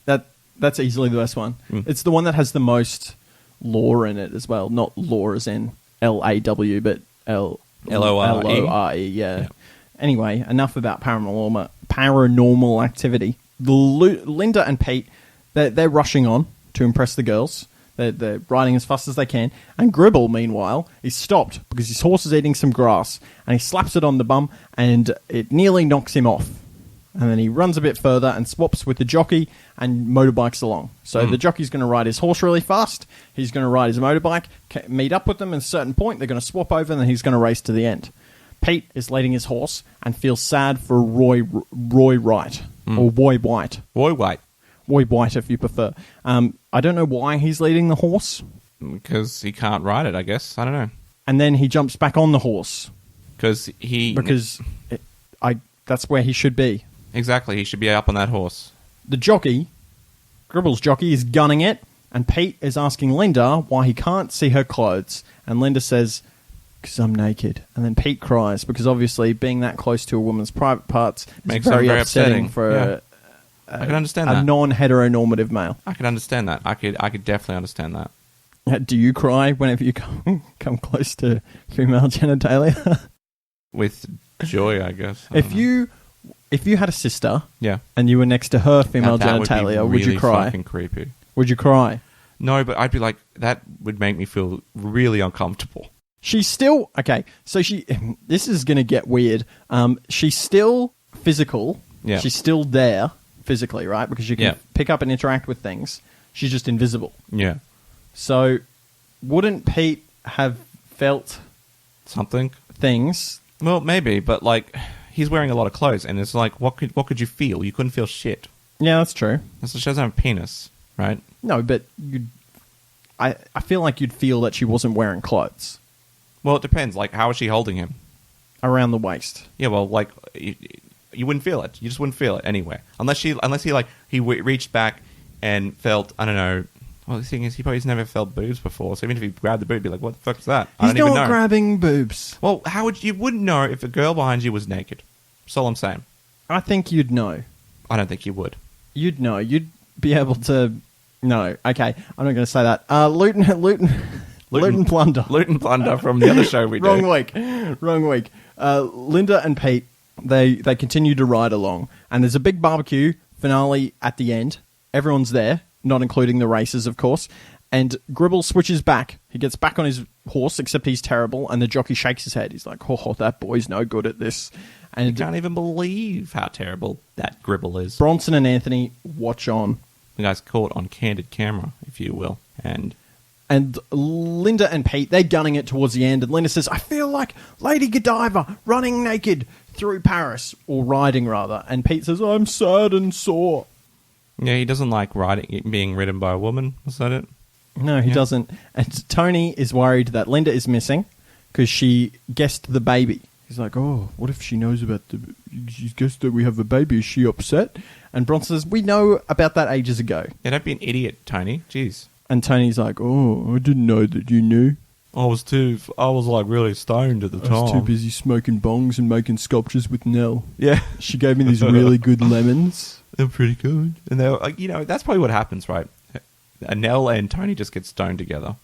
S1: That's easily the best one. Mm. It's the one that has the most lore in it as well. Not lore as in L-A-W, but
S2: L-O-R-E.
S1: Yeah. Anyway, enough about paranormal activity. Linda and Pete, they're rushing on to impress the girls. They're riding as fast as they can. And Gribble, meanwhile, is stopped because his horse is eating some grass. And he slaps it on the bum and it nearly knocks him off. And then he runs a bit further and swaps with the jockey and motorbikes along. So the jockey's going to ride his horse really fast. He's going to ride his motorbike, meet up with them at a certain point. They're going to swap over, and then he's going to race to the end. Pete is leading his horse and feels sad for Roy Wright. Or Roy White.
S2: Roy White.
S1: Roy White, if you prefer. I don't know why he's leading the horse.
S2: Because he can't ride it, I guess. I don't know.
S1: And then he jumps back on the horse.
S2: Because
S1: that's where he should be.
S2: Exactly, he should be up on that horse.
S1: The jockey, Gribble's jockey, is gunning it, and Pete is asking Linda why he can't see her clothes. And Linda says, because I'm naked. And then Pete cries, because obviously being that close to a woman's private parts is very upsetting for
S2: I can understand
S1: a
S2: that.
S1: non-heteronormative male.
S2: I can understand that. I could definitely understand that.
S1: Do you cry whenever you come close to female genitalia?
S2: With joy, I guess.
S1: If you had a sister,
S2: yeah,
S1: and you were next to her female
S2: that
S1: genitalia,
S2: would
S1: you cry?
S2: Fucking creepy.
S1: Would you cry?
S2: No, but I'd be like, that would make me feel really uncomfortable.
S1: She's still okay. So this is going to get weird. She's still physical.
S2: Yeah.
S1: She's still there physically, right? Because you can pick up and interact with things. She's just invisible.
S2: Yeah.
S1: So, wouldn't Pete have felt
S2: something?
S1: Things?
S2: Well, maybe, but like, he's wearing a lot of clothes, and it's like, what could you feel? You couldn't feel shit.
S1: Yeah, that's true.
S2: She doesn't have a penis, right?
S1: No, but I feel like you'd feel that she wasn't wearing clothes.
S2: Well, it depends. Like, how is she holding him?
S1: Around the waist.
S2: Yeah, well, like, you wouldn't feel it. You just wouldn't feel it anyway, unless he reached back and felt, I don't know. Well, the thing is, he probably's never felt boobs before, so even if he grabbed the boob, he'd be like, what the fuck is that? I don't even know.
S1: He's not grabbing boobs.
S2: Well, you wouldn't know if a girl behind you was naked. That's all I'm saying.
S1: I think you'd know.
S2: I don't think you would.
S1: You'd know. You'd be able to... No. Okay, I'm not going to say that. Loot and plunder.
S2: Loot and plunder from the other show we do.
S1: Wrong week. Linda and Pete, they continue to ride along, and there's a big barbecue finale at the end. Everyone's there. Not including the racers, of course. And Gribble switches back. He gets back on his horse, except he's terrible, and the jockey shakes his head. He's like, oh, that boy's no good at this. And
S2: I can't even believe how terrible that Gribble is.
S1: Bronson and Anthony watch on.
S2: The guy's caught on candid camera, if you will. And
S1: Linda and Pete, they're gunning it towards the end, and Linda says, I feel like Lady Godiva running naked through Paris, or riding, rather. And Pete says, I'm sad and sore.
S2: Yeah, he doesn't like being ridden by a woman. Was that it?
S1: No, he doesn't. And Tony is worried that Linda is missing because she guessed the baby. He's like, oh, what if she knows about she guessed that we have a baby? Is she upset? And Bronson says, we know about that ages ago.
S2: Yeah, don't be an idiot, Tony. Jeez.
S1: And Tony's like, oh, I didn't know that you knew.
S2: I was like really stoned at the time.
S1: I was too busy smoking bongs and making sculptures with Nell.
S2: Yeah.
S1: She gave me these really good lemons.
S2: They're pretty good. And they're like, that's probably what happens, right? Nell and Tony just get stoned together.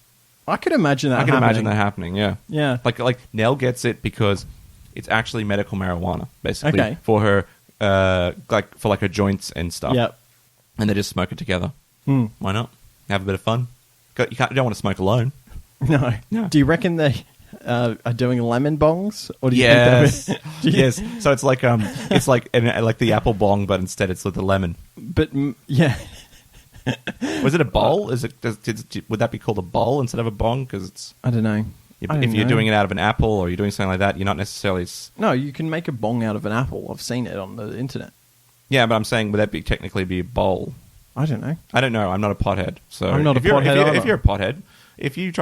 S1: I could imagine that
S2: happening, yeah.
S1: Yeah.
S2: Like Nell gets it because it's actually medical marijuana, basically, for her, for her joints and stuff.
S1: Yep.
S2: And they just smoke it together. Why not? Have a bit of fun. You don't want to smoke alone.
S1: No. Do you reckon they are doing lemon bongs? Or do you think
S2: yes. So it's like like the apple bong, but instead it's with the lemon.
S1: But yeah.
S2: Was it a bowl? Would that be called a bowl instead of a bong? Because it's
S1: I don't know.
S2: If you're doing it out of an apple or you're doing something like that, you're not necessarily.
S1: No, you can make a bong out of an apple. I've seen it on the internet.
S2: Yeah, but I'm saying would that technically be a bowl?
S1: I don't know.
S2: I'm not a pothead. So
S1: I'm not a pothead either.
S2: If you're a pothead. If you're a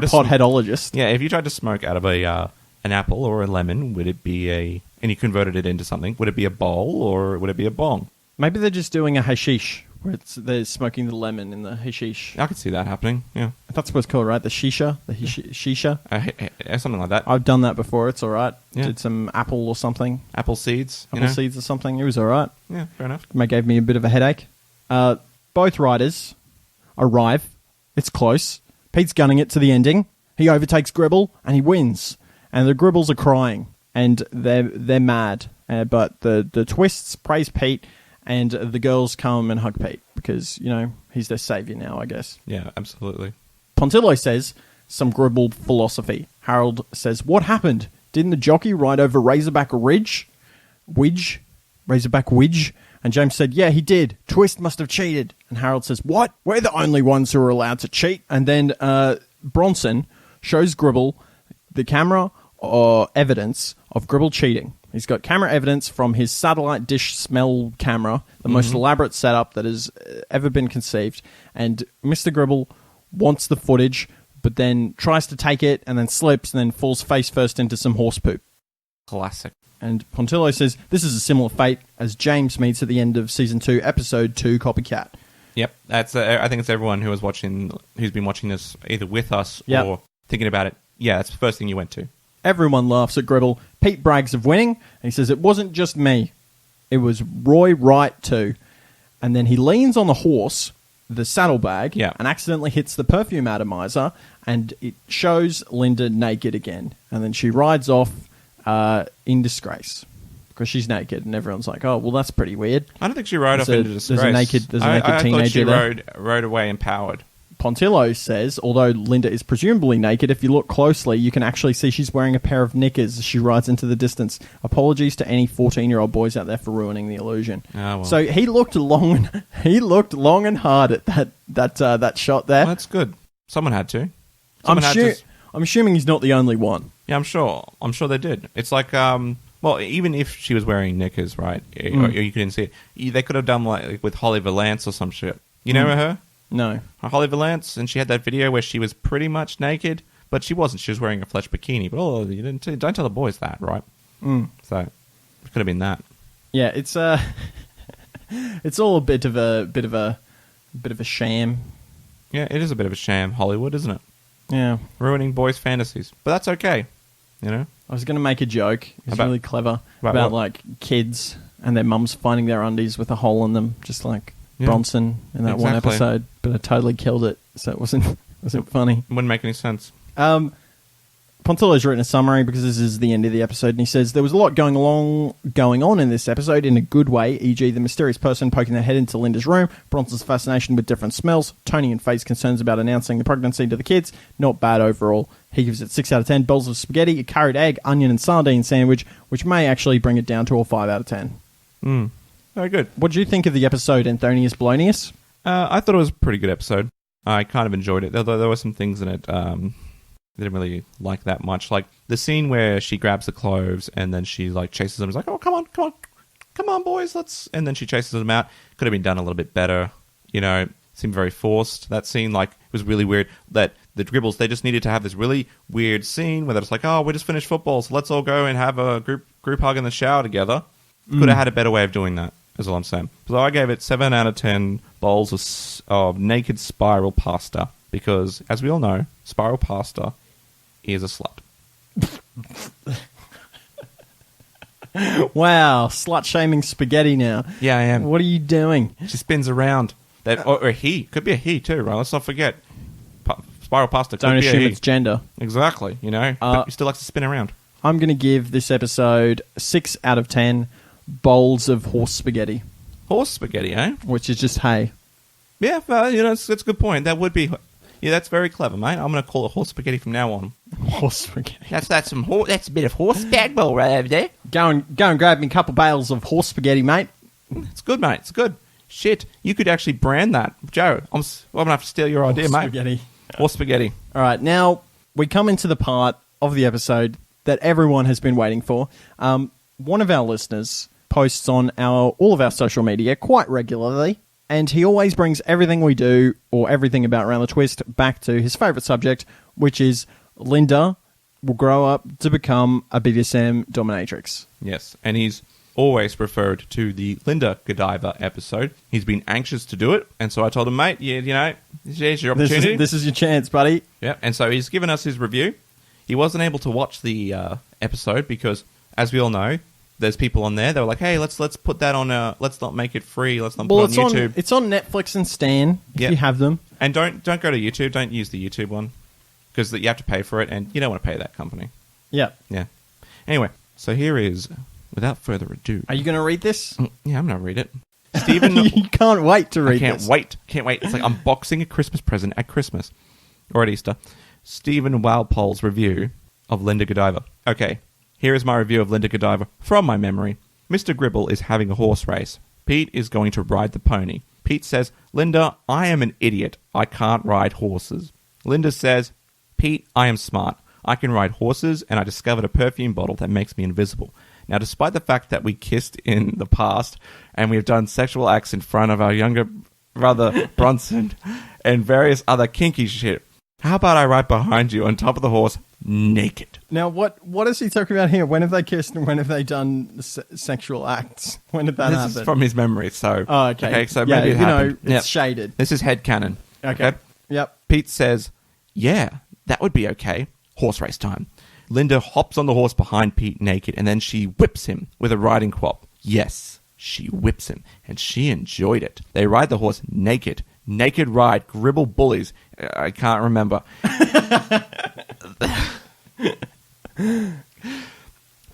S1: potheadologist.
S2: Yeah, if you tried to smoke out of an apple or a lemon, would it be and you converted it into something, would it be a bowl or would it be a bong?
S1: Maybe they're just doing a hashish, where they're smoking the lemon in the hashish.
S2: I could see that happening, yeah.
S1: That's what it's called, right? The shisha? Shisha?
S2: Something like that.
S1: I've done that before, it's alright.
S2: Yeah.
S1: Did some apple or something.
S2: Apple seeds.
S1: Apple seeds or something, it was alright.
S2: Yeah, fair enough.
S1: It gave me a bit of a headache. Both riders arrive. It's close. Pete's gunning it to the ending. He overtakes Gribble and he wins. And the Gribbles are crying and they're mad. But the Twists praise Pete and the girls come and hug Pete because, he's their saviour now, I guess.
S2: Yeah, absolutely.
S1: Pontillo says some Gribble philosophy. Harold says, what happened? Didn't the jockey ride over Razorback Ridge? Razorback Widge? And James said, yeah, he did. Twist must have cheated. And Harold says, what? We're the only ones who are allowed to cheat. And then Bronson shows Gribble the camera or evidence of Gribble cheating. He's got camera evidence from his satellite dish smell camera, the most elaborate setup that has ever been conceived. And Mr. Gribble wants the footage, but then tries to take it and then slips and then falls face first into some horse poop.
S2: Classic.
S1: And Pontillo says this is a similar fate as James meets at the end of Season 2, Episode 2, Copycat.
S2: Yep. That's. I think it's everyone who's been watching this either with us or thinking about it. Yeah, that's the first thing you went to.
S1: Everyone laughs at Gribble. Pete brags of winning, and he says, it wasn't just me. It was Roy Wright too. And then he leans on the horse, the saddlebag, and accidentally hits the perfume atomizer, and it shows Linda naked again. And then she rides off in disgrace because she's naked, and everyone's like, oh, well, that's pretty weird.
S2: I don't think she rode off into disgrace.
S1: There's a naked teenager
S2: there. She rode away empowered.
S1: Pontillo says, although Linda is presumably naked, if you look closely, you can actually see she's wearing a pair of knickers as she rides into the distance. Apologies to any 14-year-old boys out there for ruining the illusion. Oh, well. So he looked long and hard at that shot there.
S2: Well, that's good. Someone had to.
S1: I'm assuming he's not the only one.
S2: Yeah, I'm sure they did. It's like, well, even if she was wearing knickers, right, or you couldn't see it, they could have done like with Holly Valance or some shit. You know her?
S1: No.
S2: Holly Valance, and she had that video where she was pretty much naked, but she wasn't. She was wearing a flesh bikini. But you don't tell the boys that, right? So it could have been that.
S1: Yeah, it's it's all a bit of a sham.
S2: Yeah, it is a bit of a sham, Hollywood, isn't it?
S1: Yeah,
S2: ruining boys' fantasies, but that's okay. You know,
S1: I was going to make a joke. It's really clever about like kids and their mums finding their undies with a hole in them, just like Bronson in that one episode. But I totally killed it, so it wasn't funny.
S2: It wouldn't make any sense.
S1: Pontillo's written a summary because this is the end of the episode, and he says there was a lot going on in this episode in a good way, e.g. the mysterious person poking their head into Linda's room, Bronson's fascination with different smells, Tony and Faye's concerns about announcing the pregnancy to the kids. Not bad overall. He gives it 6 out of 10. Bowls of spaghetti, a curried egg, onion and sardine sandwich, which may actually bring it down to a 5 out of 10.
S2: Very good.
S1: What do you think of the episode, Anthonius Blonius?
S2: I thought it was a pretty good episode. I kind of enjoyed it, although there were some things in it I didn't really like that much. Like the scene where she grabs the cloves and then she like chases them. It's like, oh, come on, boys, let's. And then she chases them out. Could have been done a little bit better. You know, seemed very forced. That scene like was really weird. That the Gribbles, they just needed to have this really weird scene where it's like, oh, we just finished football, so let's all go and have a group hug in the shower together. Could have had a better way of doing that. Is all I'm saying. So I gave it 7 out of 10 bowls of naked spiral pasta because, as we all know, spiral pasta is a slut.
S1: Wow, slut-shaming spaghetti now.
S2: Yeah, I am.
S1: What are you doing?
S2: She spins around. Or he. Could be a he, too, right? Let's not forget. Spiral pasta could be a he. Don't assume
S1: it's gender.
S2: Exactly, you know. But he still likes to spin around.
S1: I'm going to give this episode 6 out of 10 bowls of horse spaghetti.
S2: Horse spaghetti, eh?
S1: Which is just hay.
S2: Yeah, well, you know, that's a good point. That would be... Yeah, that's very clever, mate. I'm going to call it horse spaghetti from now on.
S1: Horse spaghetti.
S2: That's a bit of horse spaghetti right over there.
S1: Go and grab me a couple bales of horse spaghetti, mate.
S2: It's good, mate. It's good. Shit, you could actually brand that, Joe. I'm going to have to steal your idea, mate.
S1: Spaghetti.
S2: Horse spaghetti.
S1: All right, now we come into the part of the episode that everyone has been waiting for. One of our listeners posts on all of our social media quite regularly. And he always brings everything we do, or everything about Around the Twist, back to his favourite subject, which is Linda will grow up to become a BDSM dominatrix.
S2: Yes, and he's always referred to the Linda Godiva episode. He's been anxious to do it, and so I told him, mate, you know, here's your opportunity.
S1: This is your chance, buddy.
S2: Yeah, and so he's given us his review. He wasn't able to watch the episode because, as we all know, there's people on there. They were like, "Hey, let's put that on. Let's not make it free. Let's not put it on YouTube."
S1: It's on Netflix and Stan if you have them.
S2: And don't go to YouTube. Don't use the YouTube one because you have to pay for it, and you don't want to pay that company.
S1: Yeah.
S2: Anyway, so here is, without further ado.
S1: Are you going to read this?
S2: Yeah, I'm going to read it. Stephen,
S1: you can't wait to read this.
S2: Can't wait. It's like unboxing a Christmas present at Christmas or at Easter. Stephen Walpole's review of Linda Godiva. Okay. Here is my review of Linda Godiva from my memory. Mr. Gribble is having a horse race. Pete is going to ride the pony. Pete says, Linda, I am an idiot. I can't ride horses. Linda says, Pete, I am smart. I can ride horses, and I discovered a perfume bottle that makes me invisible. Now, despite the fact that we kissed in the past, and we've done sexual acts in front of our younger brother, Bronson, and various other kinky shit, how about I ride behind you on top of the horse, naked?
S1: Now, what is he talking about here? When have they kissed and when have they done sexual acts? When did that happen?
S2: This is from his memory, so...
S1: Oh, okay.
S2: So maybe it happened.
S1: It's shaded.
S2: This is headcanon.
S1: Okay. Yep.
S2: Pete says, yeah, that would be okay. Horse race time. Linda hops on the horse behind Pete naked, and then she whips him with a riding crop. Yes, she whips him, and she enjoyed it. They ride the horse naked. Naked ride. Gribble bullies. I can't remember.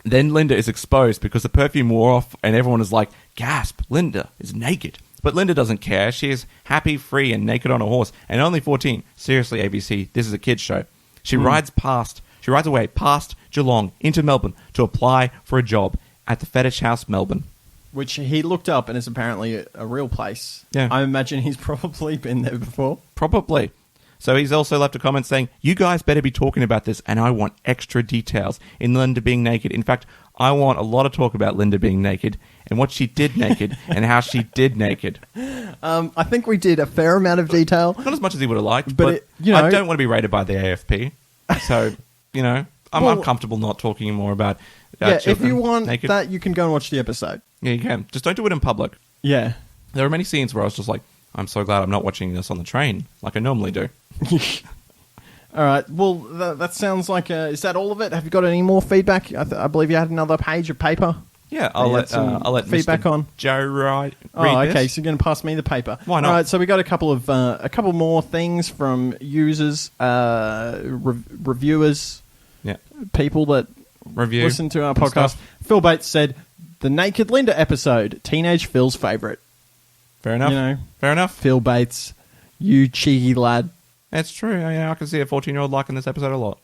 S2: Then Linda is exposed because the perfume wore off, and everyone is like, gasp, Linda is naked. But Linda doesn't care. She is happy, free, and naked on a horse, and only 14. Seriously, ABC, this is a kid's show. She rides away past Geelong into Melbourne to apply for a job at the Fetish House, Melbourne.
S1: Which he looked up and is apparently a real place.
S2: Yeah.
S1: I imagine he's probably been there before.
S2: Probably. So he's also left a comment saying, you guys better be talking about this, and I want extra details in Linda being naked. In fact, I want a lot of talk about Linda being naked and what she did naked and how she did naked.
S1: I think we did a fair amount of detail.
S2: Not as much as he would have liked,
S1: but
S2: I don't want to be rated by the AFP. So, I'm comfortable not talking more about
S1: if you want
S2: naked.
S1: that, you can go and watch the episode.
S2: Yeah, you can. Just don't do it in public.
S1: Yeah.
S2: There are many scenes where I was just like, I'm so glad I'm not watching this on the train like I normally do.
S1: All right. Well, that sounds like... is that all of it? Have you got any more feedback? I believe you had another page of paper.
S2: Yeah, I'll let
S1: feedback
S2: Mr.
S1: on
S2: Joe read
S1: okay.
S2: this.
S1: So you're going to pass me the paper.
S2: Why not?
S1: All right. So we got a couple more things from users, reviewers, people that listen to our podcast.
S2: Stuff.
S1: Phil Bates said the Naked Linda episode, teenage Phil's favorite.
S2: Fair enough. Fair enough.
S1: Phil Bates, you cheeky lad.
S2: That's true. I can see a 14-year-old liking this episode a lot.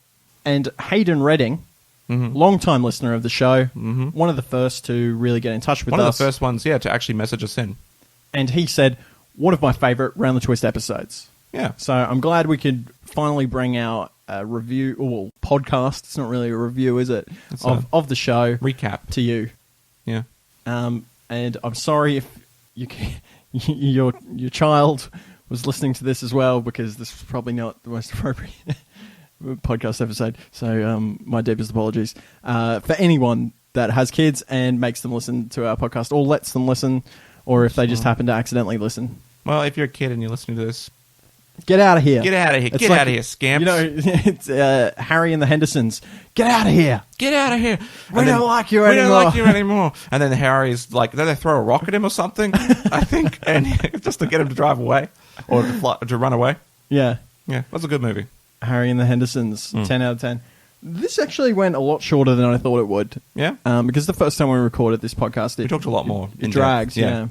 S1: And Hayden Redding, long-time listener of the show, one of the first to really get in touch with us.
S2: One of the first ones, to actually message us in.
S1: And he said, one of my favourite Round the Twist episodes.
S2: Yeah.
S1: So I'm glad we could finally bring out a review, or podcast, it's not really a review, is it, of the show.
S2: Recap.
S1: To you.
S2: Yeah.
S1: And I'm sorry if your child was listening to this as well, because this is probably not the most appropriate podcast episode. So my deepest apologies. For anyone that has kids and makes them listen to our podcast, or lets them listen, or if they just happen to accidentally listen.
S2: Well, if you're a kid and you're listening to this,
S1: get out of here.
S2: Get out of here. Get out of here, scamps.
S1: It's Harry and the Hendersons. Get out of here.
S2: Get out of here.
S1: We don't like you anymore.
S2: We don't like you anymore. And then Harry's like, then they throw a rock at him or something, I think, and just to get him to drive away or to run away.
S1: Yeah.
S2: Yeah, that's a good movie.
S1: Harry and the Hendersons, 10 out of 10. This actually went a lot shorter than I thought it would.
S2: Yeah?
S1: Because the first time we recorded this podcast,
S2: we talked a lot more.
S1: It drags, yeah.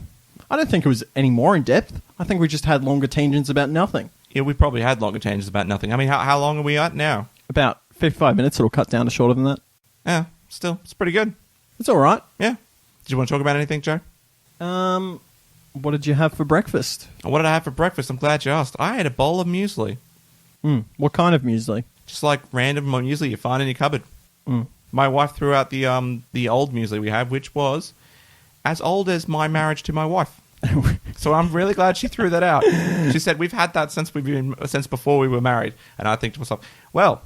S1: I don't think it was any more in depth. I think we just had longer tangents about nothing.
S2: Yeah, we probably had longer tangents about nothing. I mean, how long are we at now?
S1: About 55 minutes. It'll cut down to shorter than that.
S2: Yeah, still, it's pretty good.
S1: It's all right.
S2: Yeah. Did you want to talk about anything, Joe?
S1: What did you have for breakfast?
S2: What did I have for breakfast? I'm glad you asked. I had a bowl of muesli.
S1: What kind of muesli?
S2: Just like random muesli you find in your cupboard. My wife threw out the old muesli we have, which was as old as my marriage to my wife. So I'm really glad she threw that out. She said, we've had that since before we were married. And I think to myself, well,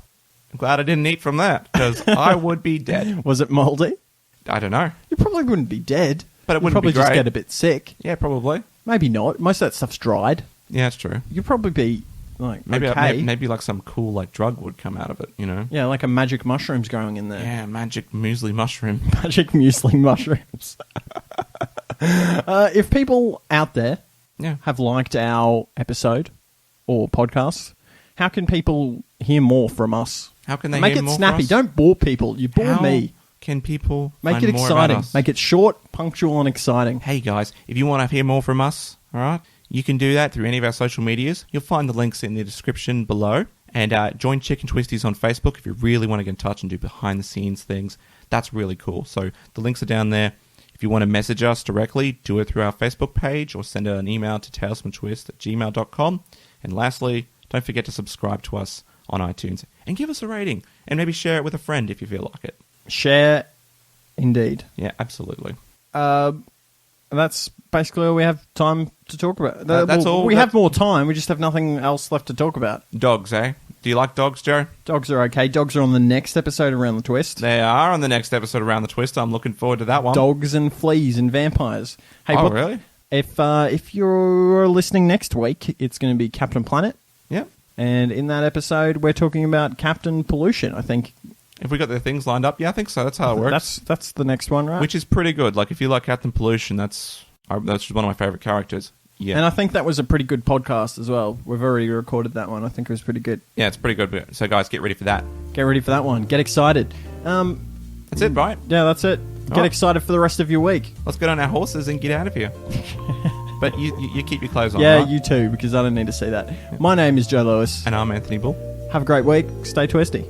S2: I'm glad I didn't eat from that, because I would be dead.
S1: Was it moldy?
S2: I don't know.
S1: You probably wouldn't be dead.
S2: But it wouldn't
S1: probably
S2: be great.
S1: just get a bit sick.
S2: Yeah, probably.
S1: Maybe not. Most of that stuff's dried.
S2: Yeah, that's true.
S1: You'd probably be like, okay.
S2: Maybe like some cool like drug would come out of it, you know?
S1: Yeah, like a magic mushroom's growing in there.
S2: Yeah, magic muesli mushroom.
S1: Magic muesli mushrooms. If people out there have liked our episode or podcast, how can people hear more from us?
S2: How can they
S1: make
S2: hear
S1: it
S2: more
S1: snappy?
S2: from us?
S1: Don't bore people. You bore me.
S2: Can people
S1: make
S2: find
S1: it
S2: more
S1: exciting?
S2: about us?
S1: Make it short, punctual, and exciting.
S2: Hey guys, if you want to hear more from us, all right, you can do that through any of our social medias. You'll find the links in the description below. And join Chicken Twisties on Facebook if you really want to get in touch and do behind-the-scenes things. That's really cool. So the links are down there. If you want to message us directly, do it through our Facebook page or send an email to talesfromtwist@gmail.com. And lastly, don't forget to subscribe to us on iTunes and give us a rating and maybe share it with a friend if you feel like it.
S1: Share, indeed.
S2: Yeah, absolutely.
S1: That's basically all we have time to talk about.
S2: That's all.
S1: We have more time. We just have nothing else left to talk about.
S2: Dogs, eh? Do you like dogs, Joe?
S1: Dogs are okay. Dogs are on the next episode Around the Twist.
S2: They are on the next episode Around the Twist. I'm looking forward to that one.
S1: Dogs and fleas and vampires. Hey,
S2: really?
S1: If you're listening next week, it's going to be Captain Planet.
S2: Yep.
S1: And in that episode, we're talking about Captain Pollution, I think.
S2: If we got the things lined up, yeah, I think so. That's how it works.
S1: That's the next one, right?
S2: Which is pretty good. Like, if you like Captain Pollution, that's just one of my favourite characters. Yeah.
S1: And I think that was a pretty good podcast as well. We've already recorded that one. I think it was pretty good.
S2: Yeah, it's pretty good. So, guys, get ready for that.
S1: Get ready for that one. Get excited.
S2: That's it, right?
S1: Yeah, that's it. Get excited for the rest of your week.
S2: Let's get on our horses and get out of here. But you keep your clothes on,
S1: Yeah,
S2: right?
S1: you too, because I don't need to see that. My name is Joe Lewis.
S2: And I'm Anthony Bull.
S1: Have a great week. Stay twisty.